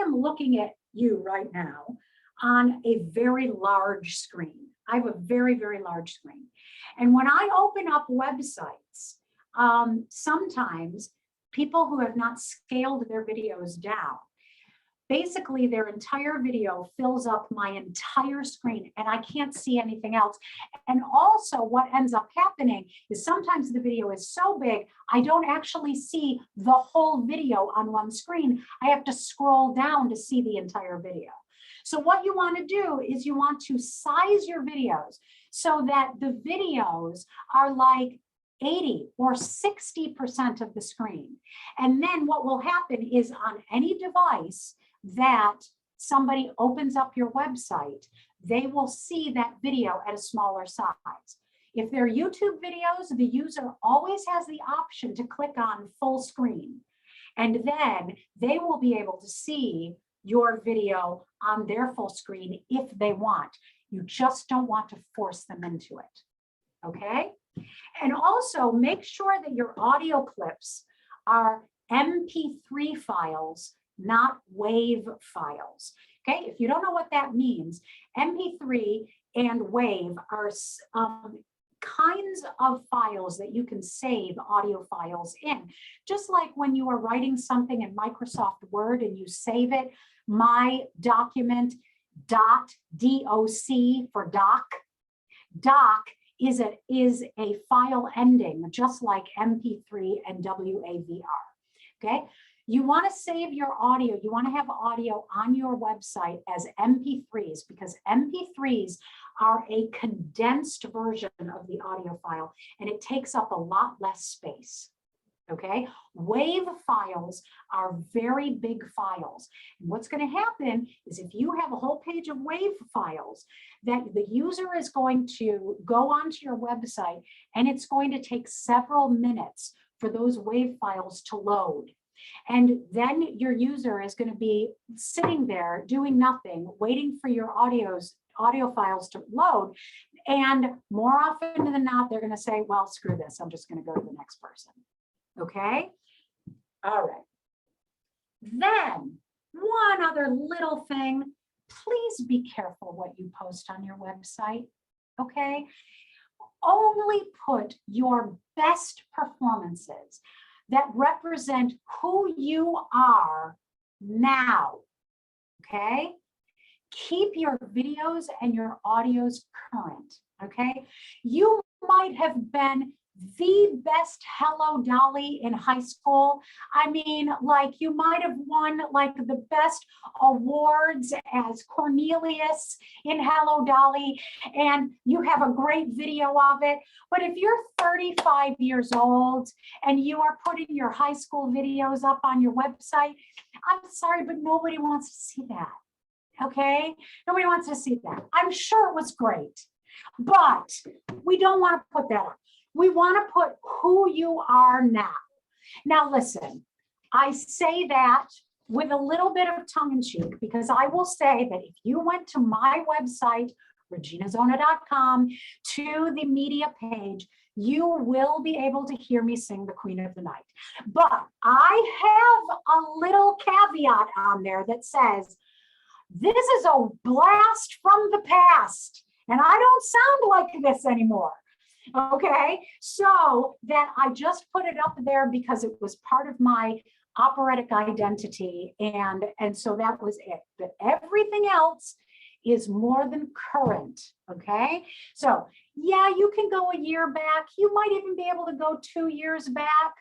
am looking at you right now on a very large screen. I have a very, very large screen. And when I open up websites, sometimes people who have not scaled their videos down, basically their entire video fills up my entire screen and I can't see anything else. And also what ends up happening is sometimes the video is so big, I don't actually see the whole video on one screen. I have to scroll down to see the entire video. So what you want to do is you want to size your videos so that the videos are like 80 or 60% of the screen. And then what will happen is on any device that somebody opens up your website, they will see that video at a smaller size. If they're YouTube videos, the user always has the option to click on full screen, and then they will be able to see your video on their full screen if they want. You just don't want to force them into it, okay? And also make sure that your audio clips are MP3 files, not WAV files, okay? If you don't know what that means, MP3 and WAV are kinds of files that you can save audio files in. Just like when you are writing something in Microsoft Word and you save it, my document .doc for doc is a file ending, just like MP3 and WAVR, okay? You want to save your audio, you want to have audio on your website as MP3s, because MP3s are a condensed version of the audio file and it takes up a lot less space. Okay, WAV files are very big files. And what's going to happen is if you have a whole page of WAV files, that the user is going to go onto your website and it's going to take several minutes for those WAV files to load. And then your user is going to be sitting there doing nothing, waiting for your audio files to load. And more often than not, they're going to say, well, screw this, I'm just going to go to the next person. Okay, all right. Then one other little thing, please be careful what you post on your website, okay? Only put your best performances that represent who you are now, okay? Keep your videos and your audios current, okay? You might have been the best Hello Dolly in high school. I mean, like you might have won like the best awards as Cornelius in Hello Dolly, and you have a great video of it. But if you're 35 years old and you are putting your high school videos up on your website, I'm sorry, but nobody wants to see that. Okay? Nobody wants to see that. I'm sure it was great, but we don't want to put that up. We want to put who you are now. Now, listen, I say that with a little bit of tongue in cheek, because I will say that if you went to my website, reginazona.com, to the media page, you will be able to hear me sing the Queen of the Night. But I have a little caveat on there that says, this is a blast from the past, and I don't sound like this anymore. Okay, so that I just put it up there because it was part of my operatic identity, and so that was it. But everything else is more than current. Okay, so yeah, you can go a year back, you might even be able to go 2 years back,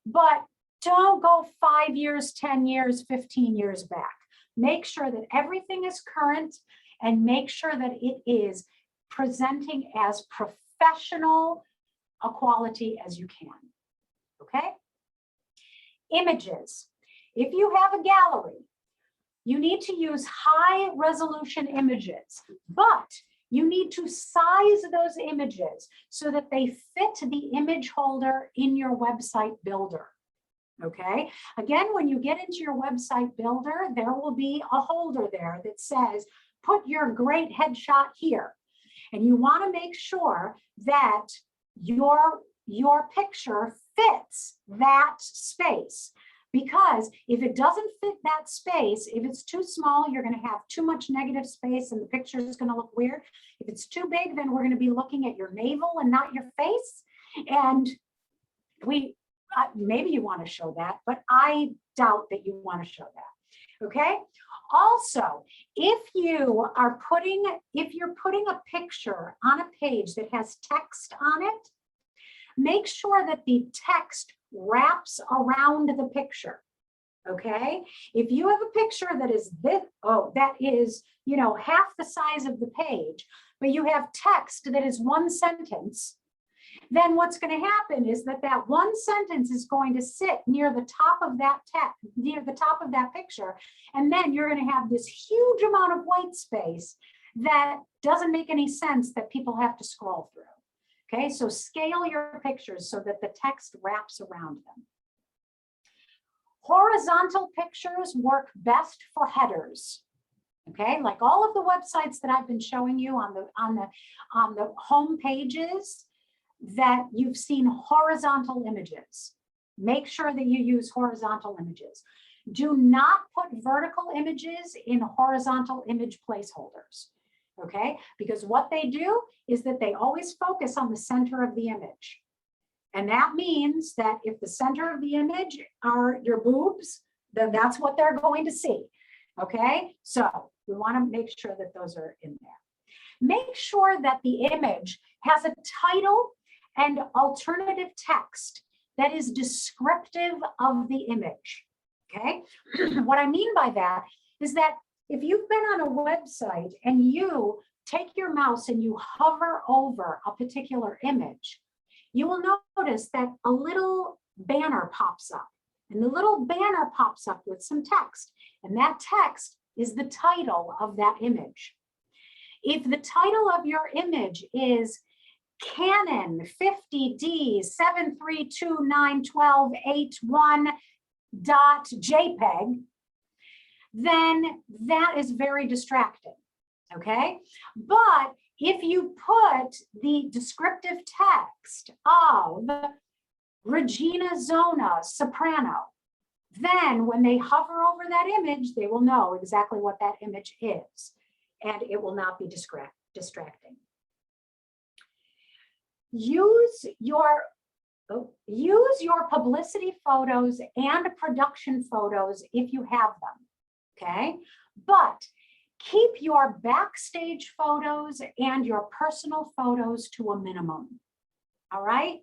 but don't go 5 years, 10 years, 15 years back. Make sure that everything is current and make sure that it is presenting as professional a quality as you can. Okay, images. If you have a gallery, you need to use high resolution images, but you need to size those images so that they fit the image holder in your website builder. Okay, again, when you get into your website builder, there will be a holder there that says, put your great headshot here. And you want to make sure that your picture fits that space, because if it doesn't fit that space, if it's too small, you're going to have too much negative space and the picture is going to look weird. If it's too big, then we're going to be looking at your navel and not your face. And maybe you want to show that, but I doubt that you want to show that. Okay. Also, if you're putting a picture on a page that has text on it, make sure that the text wraps around the picture. Okay. If you have a picture that is that is, half the size of the page, but you have text that is one sentence, then what's going to happen is that one sentence is going to sit near the top of that picture. And then you're going to have this huge amount of white space that doesn't make any sense that people have to scroll through. Okay, so scale your pictures so that the text wraps around them. Horizontal pictures work best for headers. Okay, like all of the websites that I've been showing you on the home pages, that you've seen horizontal images. Make sure that you use horizontal images. Do not put vertical images in horizontal image placeholders. Okay, because what they do is that they always focus on the center of the image. And that means that if the center of the image are your boobs, then that's what they're going to see. Okay, so we want to make sure that those are in there. Make sure that the image has a title and alternative text that is descriptive of the image. Okay, what I mean by that is that if you've been on a website and you take your mouse and you hover over a particular image, you will notice that a little banner pops up, and the little banner pops up with some text, and that text is the title of that image. If the title of your image is Canon 50D 7329128.jpg, then that is very distracting. Okay, but if you put the descriptive text of Regina Zona soprano, then when they hover over that image, they will know exactly what that image is, and it will not be distracting. Use your publicity photos and production photos if you have them, okay? But keep your backstage photos and your personal photos to a minimum, all right?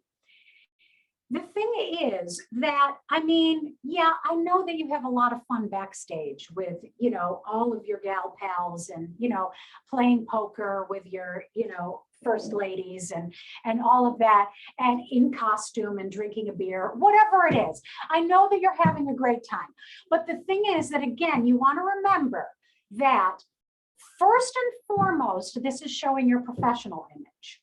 The thing is that, I mean, yeah, I know that you have a lot of fun backstage with, all of your gal pals and, playing poker with your, first ladies and all of that, and in costume and drinking a beer, whatever it is. I know that you're having a great time. But the thing is that, again, you want to remember that first and foremost, this is showing your professional image.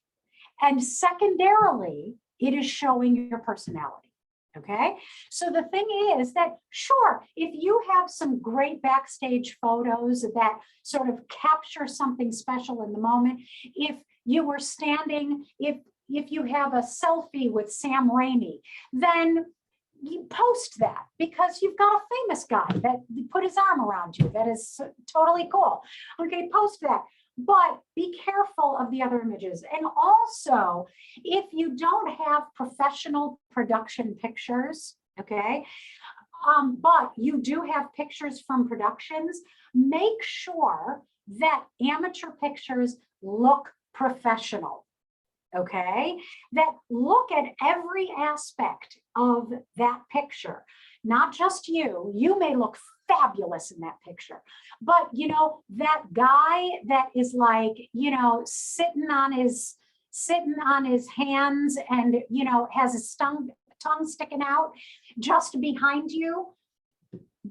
And secondarily, it is showing your personality. Okay, so the thing is that, sure, if you have some great backstage photos that sort of capture something special in the moment, if you were standing, if you have a selfie with Sam Raimi, then you post that because you've got a famous guy that put his arm around you. That is totally cool. Okay, post that. But be careful of the other images. And also, if you don't have professional production pictures, okay, but you do have pictures from productions, make sure that amateur pictures look professional, okay? That look at every aspect of that picture, not just you. You may look fabulous in that picture, but that guy that is like, sitting on his hands and has his tongue sticking out just behind you,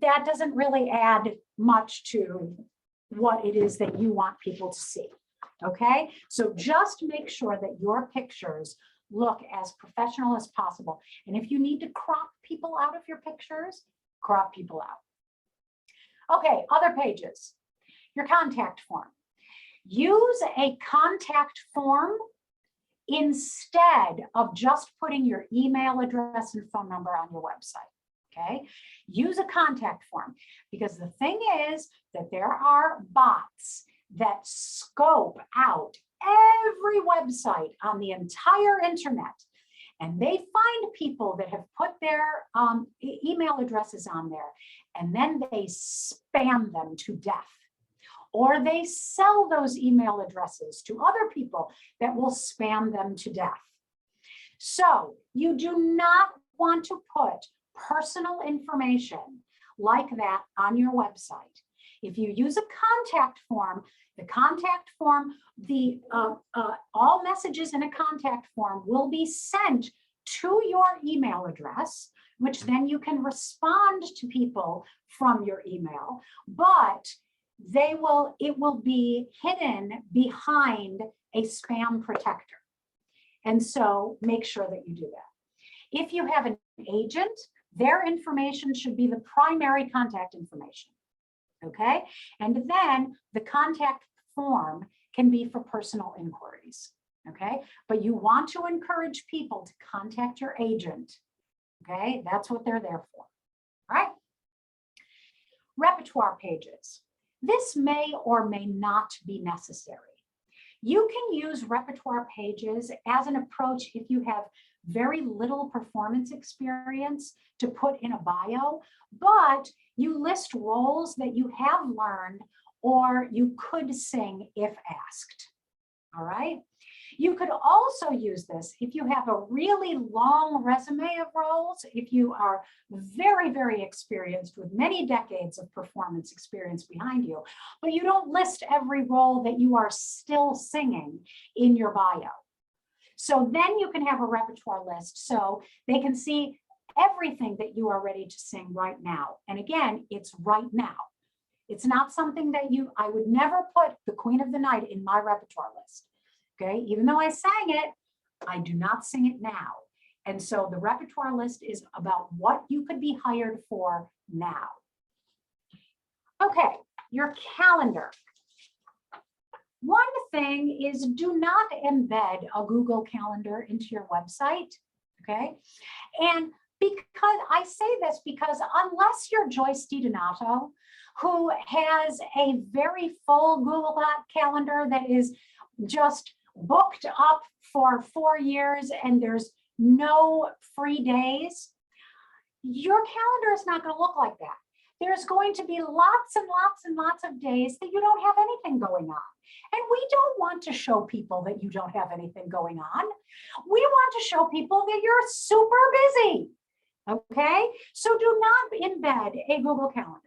that doesn't really add much to what it is that you want people to see. Okay, so just make sure that your pictures look as professional as possible. And if you need to crop people out of your pictures, crop people out. Okay, other pages. Your contact form. Use a contact form instead of just putting your email address and phone number on your website. Okay, use a contact form, because the thing is that there are bots that scope out every website on the entire internet, and they find people that have put their email addresses on there, and then they spam them to death. Or they sell those email addresses to other people that will spam them to death. So you do not want to put personal information like that on your website. If you use a contact form, the contact form, all messages in a contact form will be sent to your email address, which then you can respond to people from your email, but it will be hidden behind a spam protector. And so make sure that you do that. If you have an agent, their information should be the primary contact information. Okay, and then the contact form can be for personal inquiries. Okay, but you want to encourage people to contact your agent. Okay, that's what they're there for. All right. Repertoire pages. This may or may not be necessary. You can use repertoire pages as an approach if you have very little performance experience to put in a bio, but you list roles that you have learned or you could sing if asked. All right. You could also use this if you have a really long resume of roles, if you are very, very experienced with many decades of performance experience behind you, but you don't list every role that you are still singing in your bio. So then you can have a repertoire list so they can see everything that you are ready to sing right now. And again, it's right now. It's not something that I would never put the Queen of the Night in my repertoire list. Okay, even though I sang it, I do not sing it now. And so the repertoire list is about what you could be hired for now. Okay, your calendar. One thing is do not embed a Google Calendar into your website, okay? And because I say this because unless you're Joyce DiDonato, who has a very full Google Calendar that is just booked up for 4 years and there's no free days, your calendar is not going to look like that. There's going to be lots and lots and lots of days that you don't have anything going on. And we don't want to show people that you don't have anything going on. We want to show people that you're super busy. Okay? So do not embed a Google Calendar.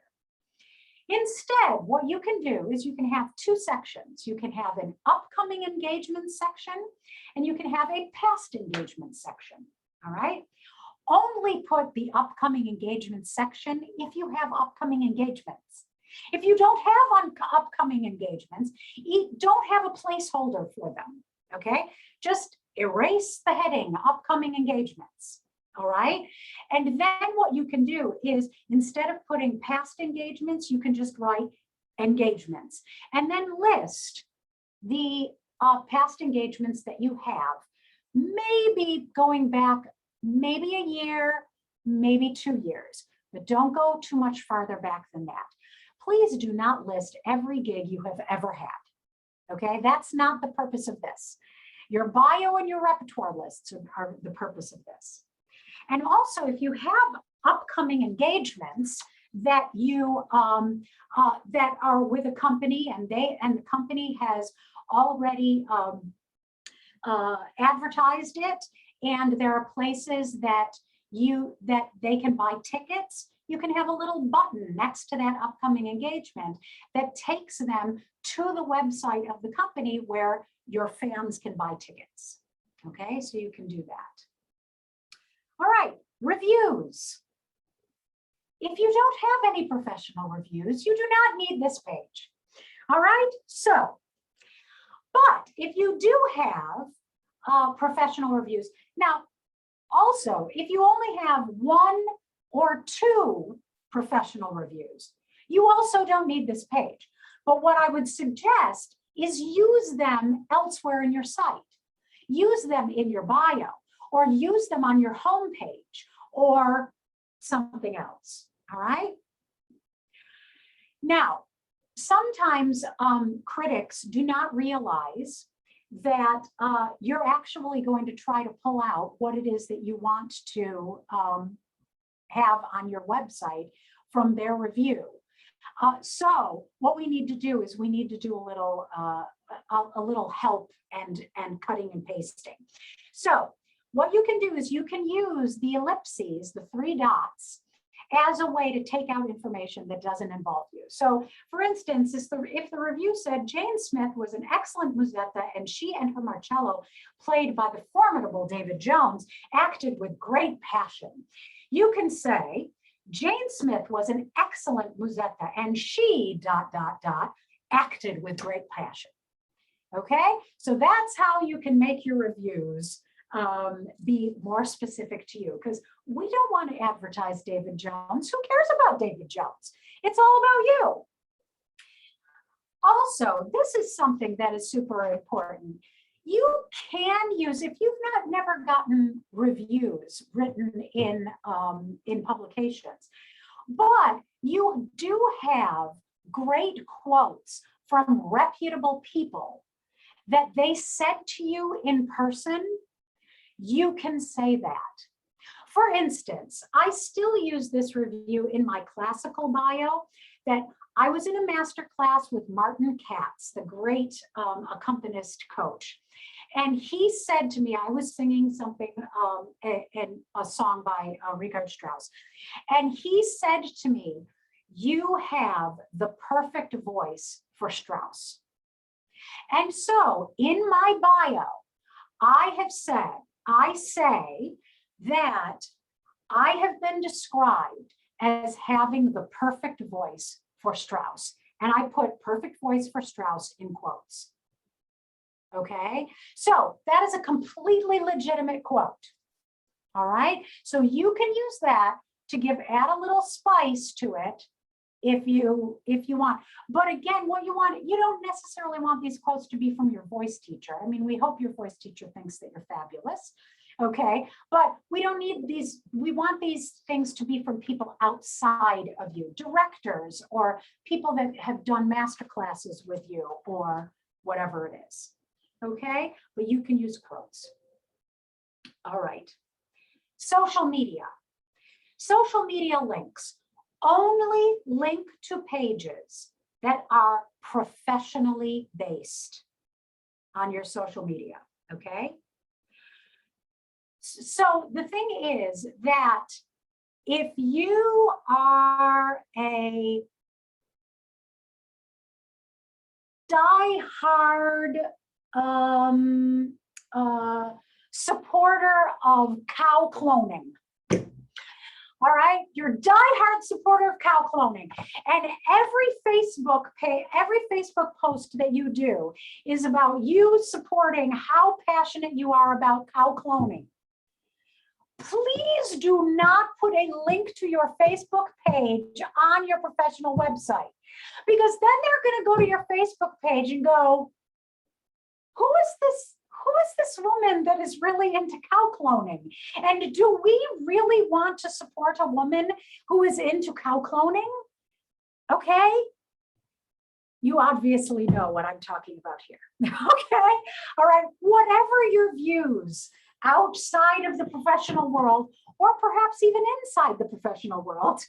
Instead, what you can do is you can have 2 sections. You can have an upcoming engagement section and you can have a past engagement section. All right? Only put the upcoming engagement section if you have upcoming engagements. If you don't have upcoming engagements, you don't have a placeholder for them. Okay? Just erase the heading upcoming engagements. All right. And then what you can do is instead of putting past engagements, you can just write engagements and then list the past engagements that you have, maybe going back maybe a year, maybe 2 years, but don't go too much farther back than that. Please do not list every gig you have ever had. Okay, that's not the purpose of this. Your bio and your repertoire lists are the purpose of this. And also, if you have upcoming engagements that you that are with a company and the company has already advertised it, and there are places that they can buy tickets, you can have a little button next to that upcoming engagement that takes them to the website of the company where your fans can buy tickets. Okay, so you can do that. All right, reviews. If you don't have any professional reviews, you do not need this page. All right, so, but if you do have professional reviews, now also, if you only have 1 or 2 professional reviews, you also don't need this page. But what I would suggest is use them elsewhere in your site. Use them in your bio, or use them on your homepage or something else. All right. Now, sometimes critics do not realize that you're actually going to try to pull out what it is that you want to have on your website from their review. So what we need to do is we need to do a little help and cutting and pasting. So what you can do is you can use the ellipses, the 3 dots, as a way to take out information that doesn't involve you. So for instance, if the review said Jane Smith was an excellent musetta and she and her Marcello, played by the formidable David Jones, acted with great passion, you can say, Jane Smith was an excellent musetta and she ... acted with great passion. Okay, so that's how you can make your reviews be more specific to you, because we don't want to advertise David Jones. Who cares about David Jones? It's all about you. Also, this is something that is super important. You can use, if you've never gotten reviews written in publications, but you do have great quotes from reputable people that they said to you in person, you can say that. For instance, I still use this review in my classical bio, that I was in a master class with Martin Katz, the great accompanist coach. And he said to me, I was singing something, a song by Richard Strauss. And he said to me, you have the perfect voice for Strauss. And so in my bio, I say that I have been described as having the perfect voice for Strauss. And I put perfect voice for Strauss in quotes. Okay, so that is a completely legitimate quote. All right, so you can use that to add a little spice to it if you want. But again, what you don't necessarily want these quotes to be from your voice teacher. I mean, we hope your voice teacher thinks that you're fabulous. Okay, but we don't need these. We want these things to be from people outside of you, directors or people that have done master classes with you or whatever it is. Okay, but you can use quotes. All right, social media. Social media links only link to pages that are professionally based on your social media, okay? So the thing is that if you are a die-hard supporter of cow cloning, all right, you're a diehard supporter of cow cloning, and every Facebook post that you do is about you supporting how passionate you are about cow cloning. Please do not put a link to your Facebook page on your professional website, because then they're going to go to your Facebook page and go, who is this woman that is really into cow cloning? And do we really want to support a woman who is into cow cloning? Okay. You obviously know what I'm talking about here. Okay. All right. Whatever your views outside of the professional world, or perhaps even inside the professional world,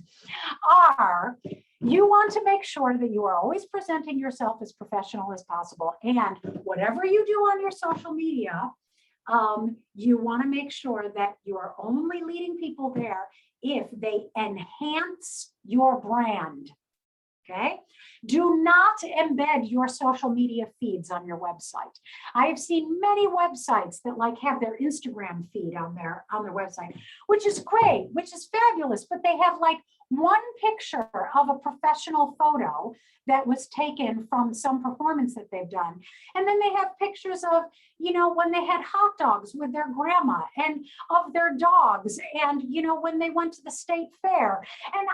are, you want to make sure that you are always presenting yourself as professional as possible. And whatever you do on your social media, you want to make sure that you are only leading people there if they enhance your brand. Okay. Do not embed your social media feeds on your website. I have seen many websites that have their Instagram feed on their website, which is great, which is fabulous, but they have one picture of a professional photo that was taken from some performance that they've done. And then they have pictures of, when they had hot dogs with their grandma and of their dogs and, when they went to the state fair. And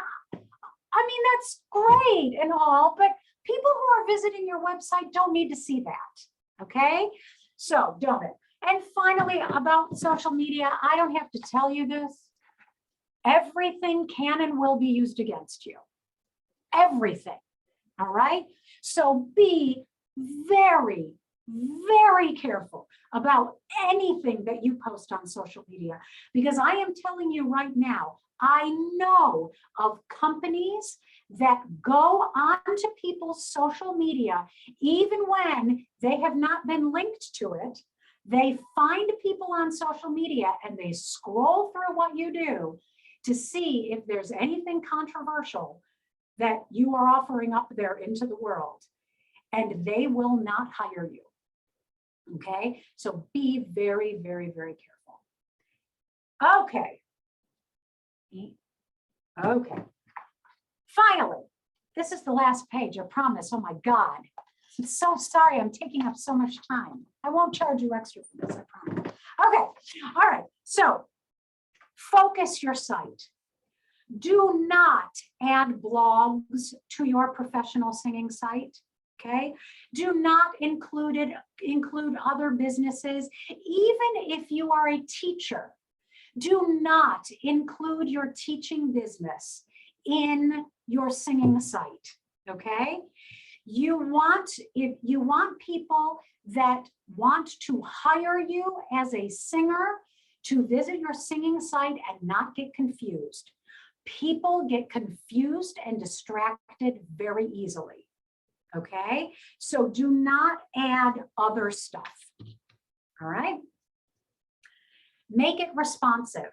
I mean, that's great and all, but people who are visiting your website don't need to see that, okay? So don't it. And finally, about social media, I don't have to tell you this. Everything can and will be used against you. Everything, all right? So be very, very careful about anything that you post on social media, because I am telling you right now, I know of companies that go onto people's social media, even when they have not been linked to it. They find people on social media and they scroll through what you do to see if there's anything controversial that you are offering up there into the world, and they will not hire you. Okay, so be very, very, very careful. Okay. Okay. Finally, this is the last page, I promise. Oh my God. I'm so sorry I'm taking up so much time. I won't charge you extra for this, I promise. Okay. All right. So focus your site. Do not add blogs to your professional singing site. Okay. Do not include other businesses. Even if you are a teacher, do not include your teaching business in your singing site. Okay. If you want people that want to hire you as a singer to visit your singing site and not get confused. People get confused and distracted very easily. Okay, so do not add other stuff. All right. Make it responsive.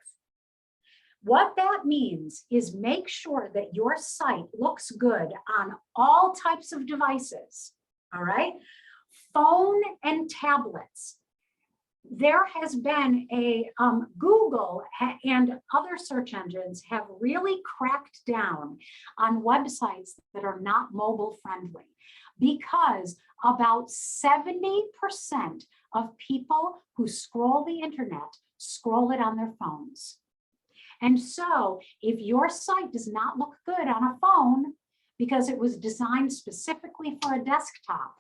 What that means is make sure that your site looks good on all types of devices. All right. Phone and tablets. There has been a Google and other search engines have really cracked down on websites that are not mobile friendly, because about 70% of people who scroll the internet scroll it on their phones. And so if your site does not look good on a phone because it was designed specifically for a desktop,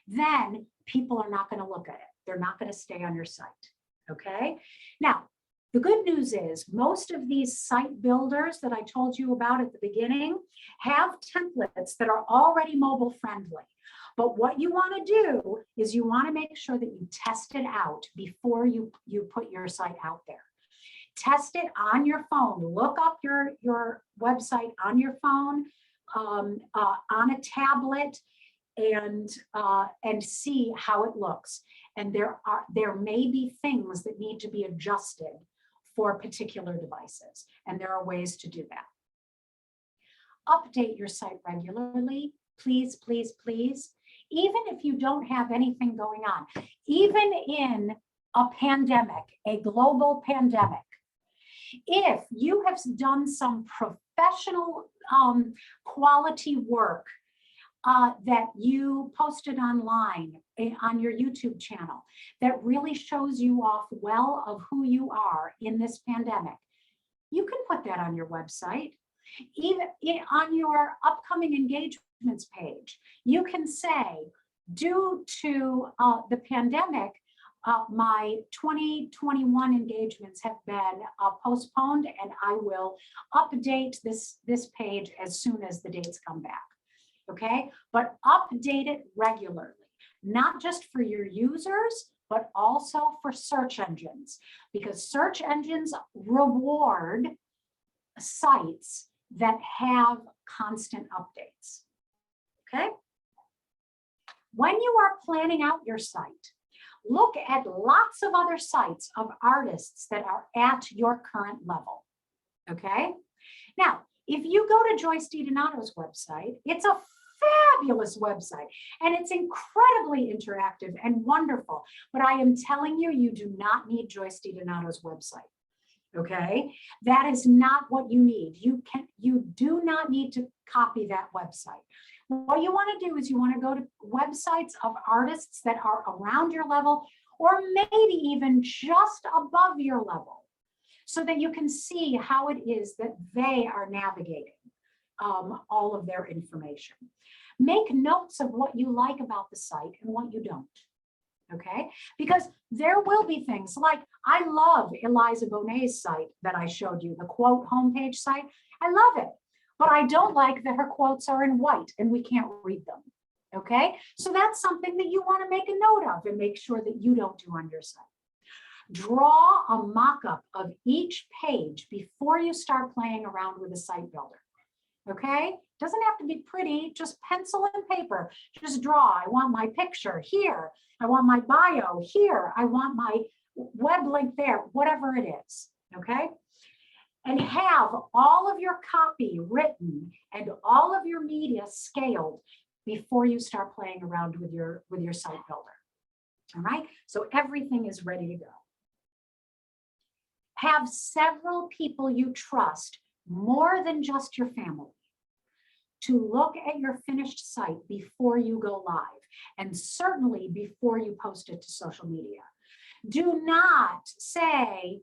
then people are not going to look at it. They're not going to stay on your site. Okay. Now, the good news is most of these site builders that I told you about at the beginning have templates that are already mobile friendly. But what you want to do is you want to make sure that you test it out before you put your site out there. Test it on your phone. Look up your website on your phone, on a tablet, and see how it looks. And there may be things that need to be adjusted for particular devices, and there are ways to do that. Update your site regularly, please, please, please. Even if you don't have anything going on, even in a pandemic, a global pandemic, if you have done some professional quality work that you posted online on your YouTube channel that really shows you off well of who you are in this pandemic, you can put that on your website. Even on your upcoming engagements page, you can say, due to the pandemic, my 2021 engagements have been postponed, and I will update this page as soon as the dates come back. Okay, but update it regularly, not just for your users, but also for search engines, because search engines reward sites that have constant updates. Okay. When you are planning out your site, look at lots of other sites of artists that are at your current level. Okay. Now, if you go to Joyce DiDonato's website, it's a fabulous website and it's incredibly interactive and wonderful. But I am telling you, you do not need Joyce DiDonato's website. Okay, that is not what you need. You do not need to copy that website. What you want to do is you want to go to websites of artists that are around your level, or maybe even just above your level, so that you can see how it is that they are navigating all of their information. Make notes of what you like about the site and what you don't. Okay, because there will be things like, I love Eliza Bonet's site that I showed you, the quote homepage site. I love it, but I don't like that her quotes are in white and we can't read them. Okay, so that's something that you want to make a note of and make sure that you don't do on your site. Draw a mock-up of each page before you start playing around with a site builder. Okay, doesn't have to be pretty, just pencil and paper. Just draw. I want my picture here. I want my bio here. I want my web link there, whatever it is. Okay, and have all of your copy written and all of your media scaled before you start playing around with your site builder. All right, so everything is ready to go. Have several people you trust, more than just your family, to look at your finished site before you go live, and certainly before you post it to social media. Do not say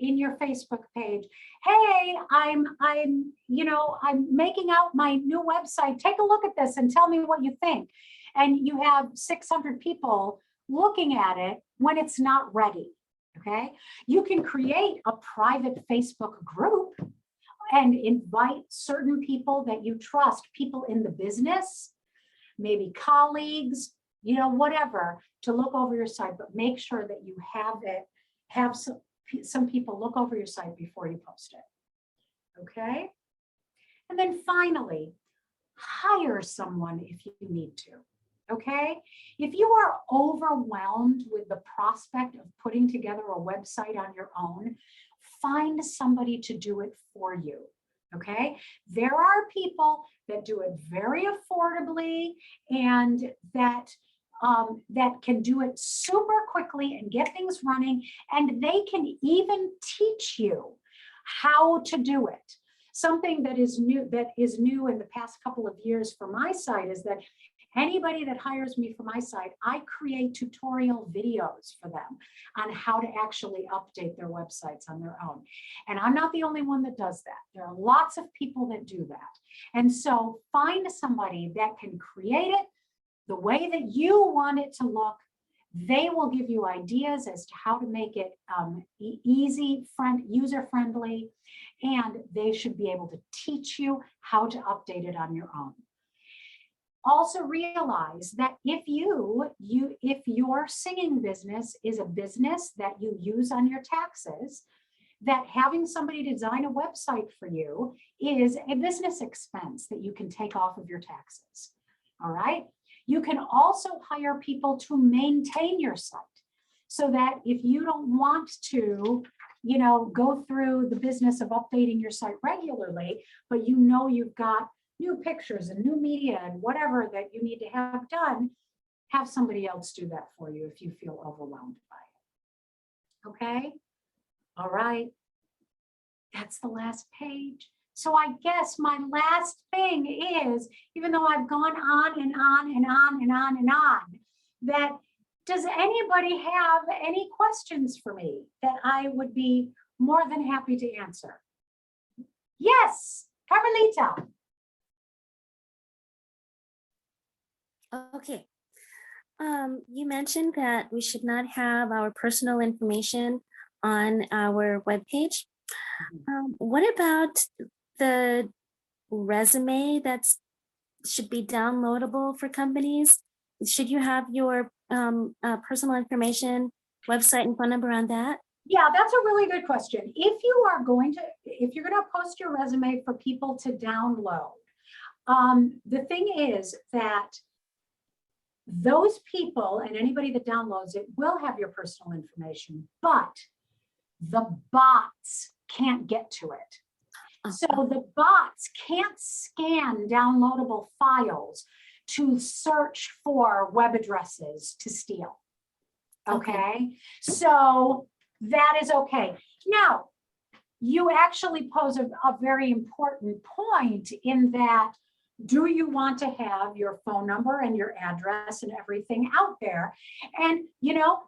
in your Facebook page, hey, I'm making out my new website. Take a look at this and tell me what you think. And you have 600 people looking at it when it's not ready. Okay, you can create a private Facebook group and invite certain people that you trust, people in the business, maybe colleagues, whatever, to look over your site, but make sure that you have some people look over your site before you post it. Okay, and then finally, hire someone if you need to. Okay, if you are overwhelmed with the prospect of putting together a website on your own, find somebody to do it for you. Okay, there are people that do it very affordably and that can do it super quickly and get things running, and they can even teach you how to do it. Something that is new in the past couple of years for my site is that anybody that hires me for my site, I create tutorial videos for them on how to actually update their websites on their own. And I'm not the only one that does that. There are lots of people that do that. And so find somebody that can create it the way that you want it to look. They will give you ideas as to how to make it easy, user-friendly, and they should be able to teach you how to update it on your own. Also realize that if your singing business is a business that you use on your taxes, that having somebody design a website for you is a business expense that you can take off of your taxes. All right. You can also hire people to maintain your site so that if you don't want to, go through the business of updating your site regularly, but you've got new pictures and new media and whatever that you need to have done, have somebody else do that for you if you feel overwhelmed by it. Okay. All right. That's the last page. So I guess my last thing is, even though I've gone on and on and on and on and on, that does anybody have any questions for me that I would be more than happy to answer? Yes, Carmelita. Okay. You mentioned that we should not have our personal information on our webpage. What about the resume that should be downloadable for companies? Should you have your personal information, website, and phone number on that? Yeah, that's a really good question. If you're going to post your resume for people to download, the thing is that those people and anybody that downloads it will have your personal information, but the bots can't get to it. So the bots can't scan downloadable files to search for web addresses to steal. Okay. So that is okay. Now, you actually pose a very important point in that, do you want to have your phone number and your address and everything out there? And,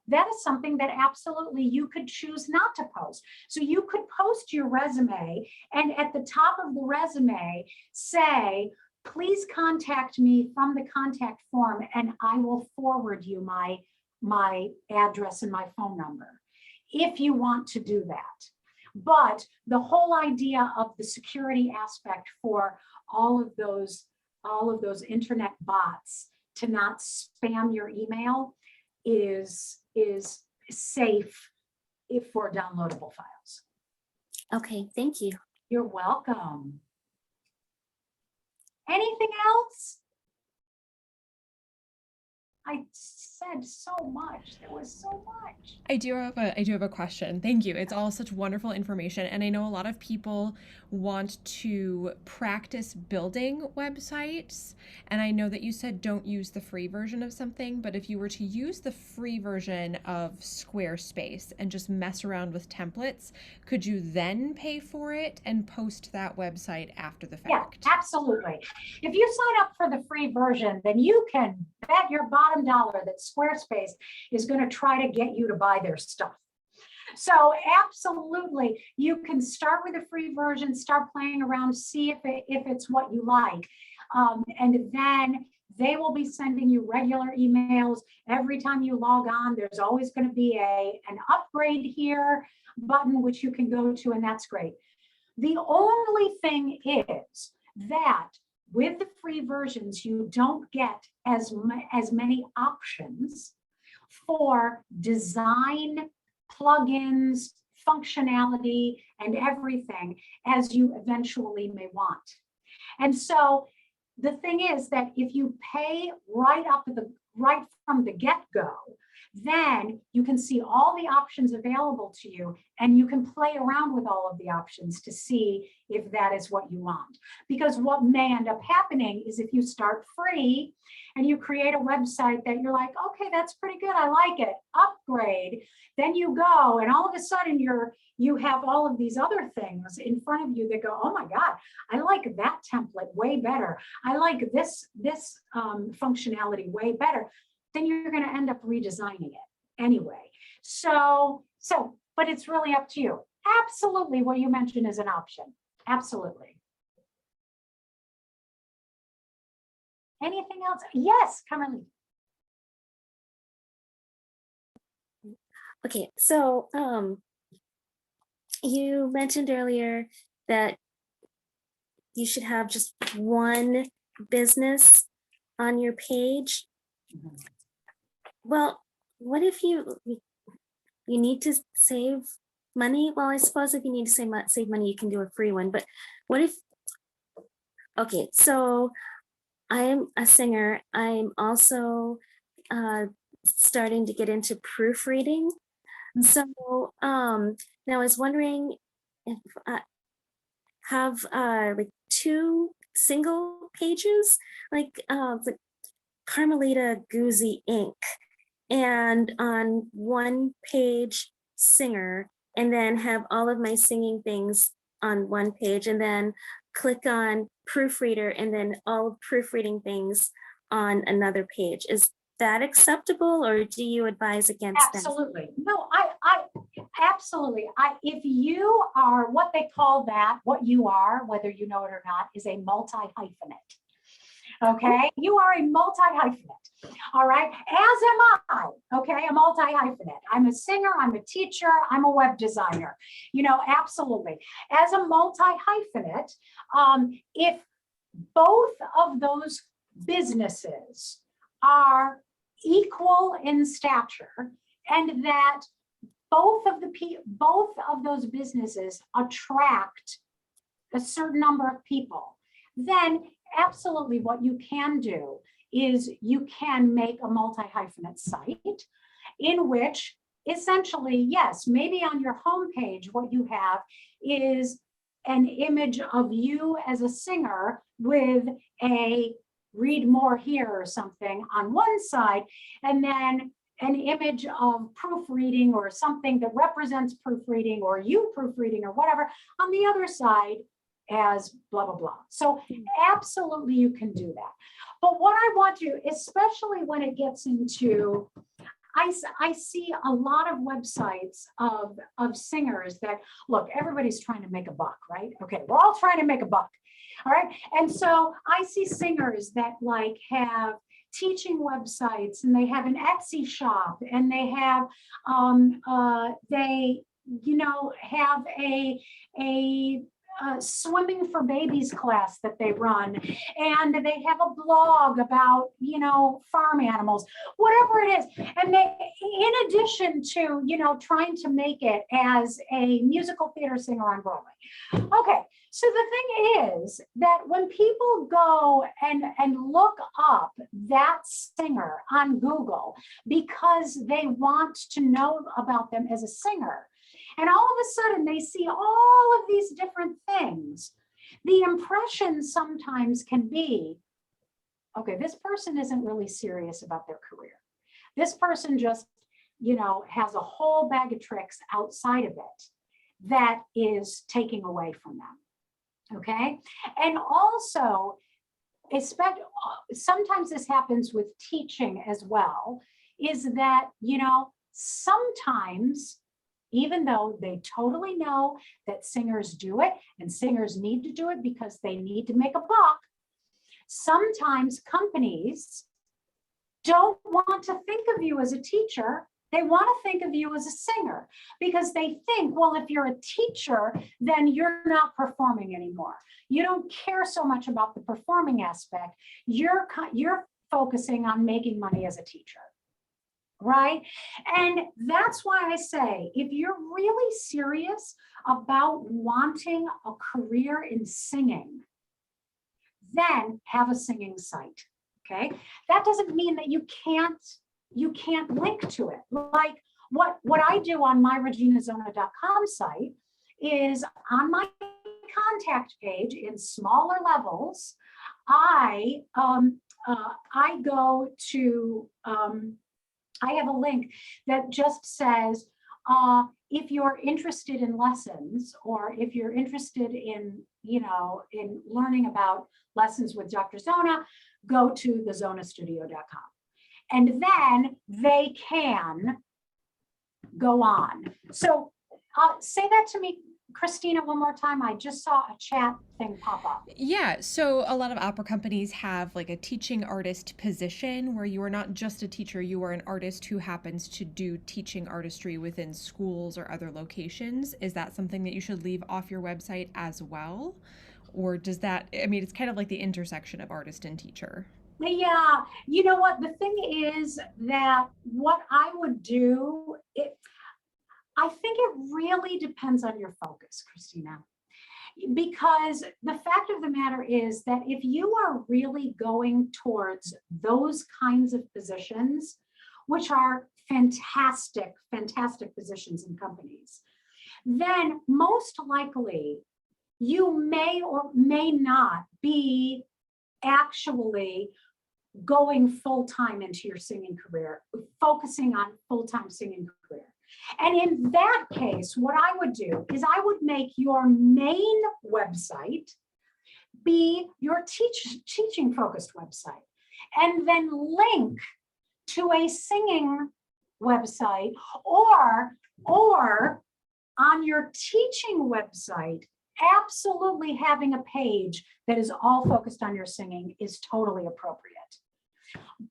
that is something that absolutely you could choose not to post. So you could post your resume and at the top of the resume say, please contact me from the contact form and I will forward you my address and my phone number if you want to do that. But the whole idea of the security aspect for all of those internet bots to not spam your email is safe if for downloadable files. Okay, thank you. You're welcome. Anything else? I said so much. There was so much. I do have a question. Thank you. It's all such wonderful information. And I know a lot of people want to practice building websites. And I know that you said don't use the free version of something, but if you were to use the free version of Squarespace and just mess around with templates, could you then pay for it and post that website after the fact? Yeah, absolutely. If you sign up for the free version, then you can bet your bottom dollar that Squarespace is going to try to get you to buy their stuff. So absolutely, you can start with a free version, start playing around, see if it's what you like. And then they will be sending you regular emails. Every time you log on, there's always going to be an upgrade here button, which you can go to, and that's great. The only thing is that with the free versions, you don't get as many options for design, plugins, functionality, and everything as you eventually may want. And so the thing is that if you pay right from the get-go, then you can see all the options available to you, and you can play around with all of the options to see if that is what you want. Because what may end up happening is if you start free and you create a website that you're like, okay, that's pretty good, I like it, upgrade, then you go and all of a sudden you have all of these other things in front of you that go, oh my God, I like that template way better. I like this functionality way better. Then you're going to end up redesigning it anyway. So, but it's really up to you. Absolutely, what you mentioned is an option. Absolutely. Anything else? Yes, Carly. Okay, so you mentioned earlier that you should have just one business on your page. Mm-hmm. Well, what if you need to save money? Well, I suppose if you need to save money, you can do a free one. But what if, okay, so I'm a singer. I'm also starting to get into proofreading. So now I was wondering if I have like 2 single pages, like Carmelita Guzzi ink, and on one page singer, and then have all of my singing things on one page, and then click on proofreader, and then all proofreading things on another page. Is that acceptable, or do you advise against that? Absolutely. No, I absolutely. If you are what they call that, what you are, whether you know it or not, is a multi-hyphenate. Okay, you are a multi-hyphenate. All right, as am I. Okay, a multi-hyphenate. I'm a singer, I'm a teacher, I'm a web designer. You know, absolutely. As a multi-hyphenate, if both of those businesses are equal in stature, and that both of those businesses attract a certain number of people, then absolutely what you can do is you can make a multi-hyphenate site in which essentially, yes, maybe on your homepage, what you have is an image of you as a singer with a read more here or something on one side, and then an image of proofreading or something that represents proofreading or you proofreading or whatever on the other side as blah, blah, blah. So absolutely you can do that. But what I want to, especially when it gets into, I see a lot of websites of singers that, look, everybody's trying to make a buck, right? Okay, we're all trying to make a buck. All right. And so I see singers that like have teaching websites, and they have an Etsy shop, and they have, have swimming for babies class that they run, and they have a blog about, you know, farm animals, whatever it is. And they, in addition to, you know, trying to make it as a musical theater singer on Broadway. Okay, so the thing is that when people go and look up that singer on Google because they want to know about them as a singer, and all of a sudden they see all of these different things, the impression sometimes can be, okay, this person isn't really serious about their career. This person just, you know, has a whole bag of tricks outside of it that is taking away from them. Okay. And also, sometimes this happens with teaching as well, is that, you know, sometimes, even though they totally know that singers do it and singers need to do it because they need to make a buck, sometimes companies don't want to think of you as a teacher. They want to think of you as a singer because they think, well, if you're a teacher, then you're not performing anymore. You don't care so much about the performing aspect. You're focusing on making money as a teacher. Right? And that's why I say, if you're really serious about wanting a career in singing, then have a singing site. Okay. That doesn't mean that you can't link to it. Like what I do on my reginazona.com site is on my contact page in smaller levels, I go to, I have a link that just says, if you're interested in lessons, or if you're interested in, you know, in learning about lessons with Dr. Zona, go to thezonastudio.com. And then they can go on. So say that to me, Christina, one more time. I just saw a chat thing pop up. Yeah, so a lot of opera companies have like a teaching artist position where you are not just a teacher, you are an artist who happens to do teaching artistry within schools or other locations. Is that something that you should leave off your website as well? Or does that, I mean, it's kind of like the intersection of artist and teacher. Yeah, you know what? The thing is that what I would do, I think it really depends on your focus, Christina. Because the fact of the matter is that if you are really going towards those kinds of positions, which are fantastic, fantastic positions in companies, then most likely you may or may not be actually going full-time into your singing career, focusing on full-time singing career. And in that case, what I would do is I would make your main website be your teaching focused website, and then link to a singing website, or on your teaching website, absolutely having a page that is all focused on your singing is totally appropriate.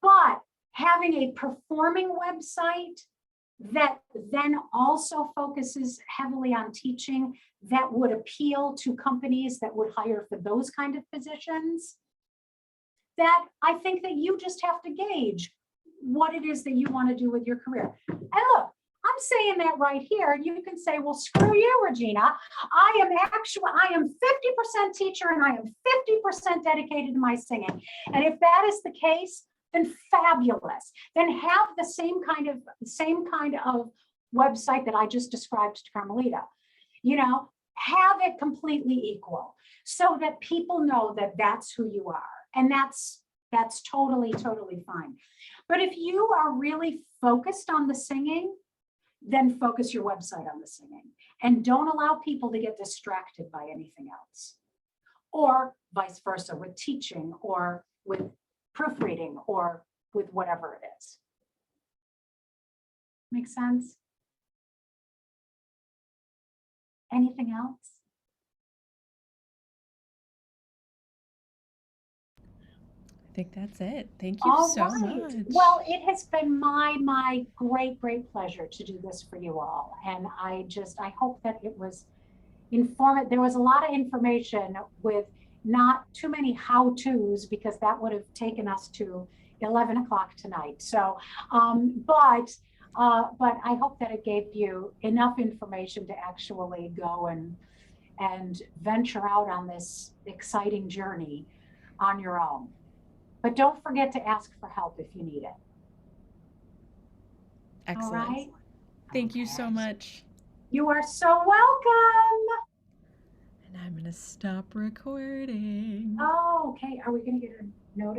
But having a performing website that then also focuses heavily on teaching, that would appeal to companies that would hire for those kind of positions, that I think that you just have to gauge what it is that you want to do with your career. And look, I'm saying that right here. You can say, well, screw you, Regina. I am 50% teacher and I am 50% dedicated to my singing. And if that is the case, then fabulous. Then have the same kind of website that I just described to Carmelita. You know, have it completely equal so that people know that that's who you are. And that's totally, totally fine. But if you are really focused on the singing, then focus your website on the singing and don't allow people to get distracted by anything else, or vice versa with teaching or with proofreading or with whatever it is. Make sense? Anything else? I think that's it. Thank you so much. Well, it has been my great pleasure to do this for you all. And I hope that it was there was a lot of information with not too many how-tos, because that would have taken us to 11 o'clock tonight. So, but I hope that it gave you enough information to actually go and venture out on this exciting journey on your own. But don't forget to ask for help if you need it. Excellent. All right? Thank you so Okay. much. You are so welcome. And I'm going to stop recording. Oh, okay. Are we going to get a notice?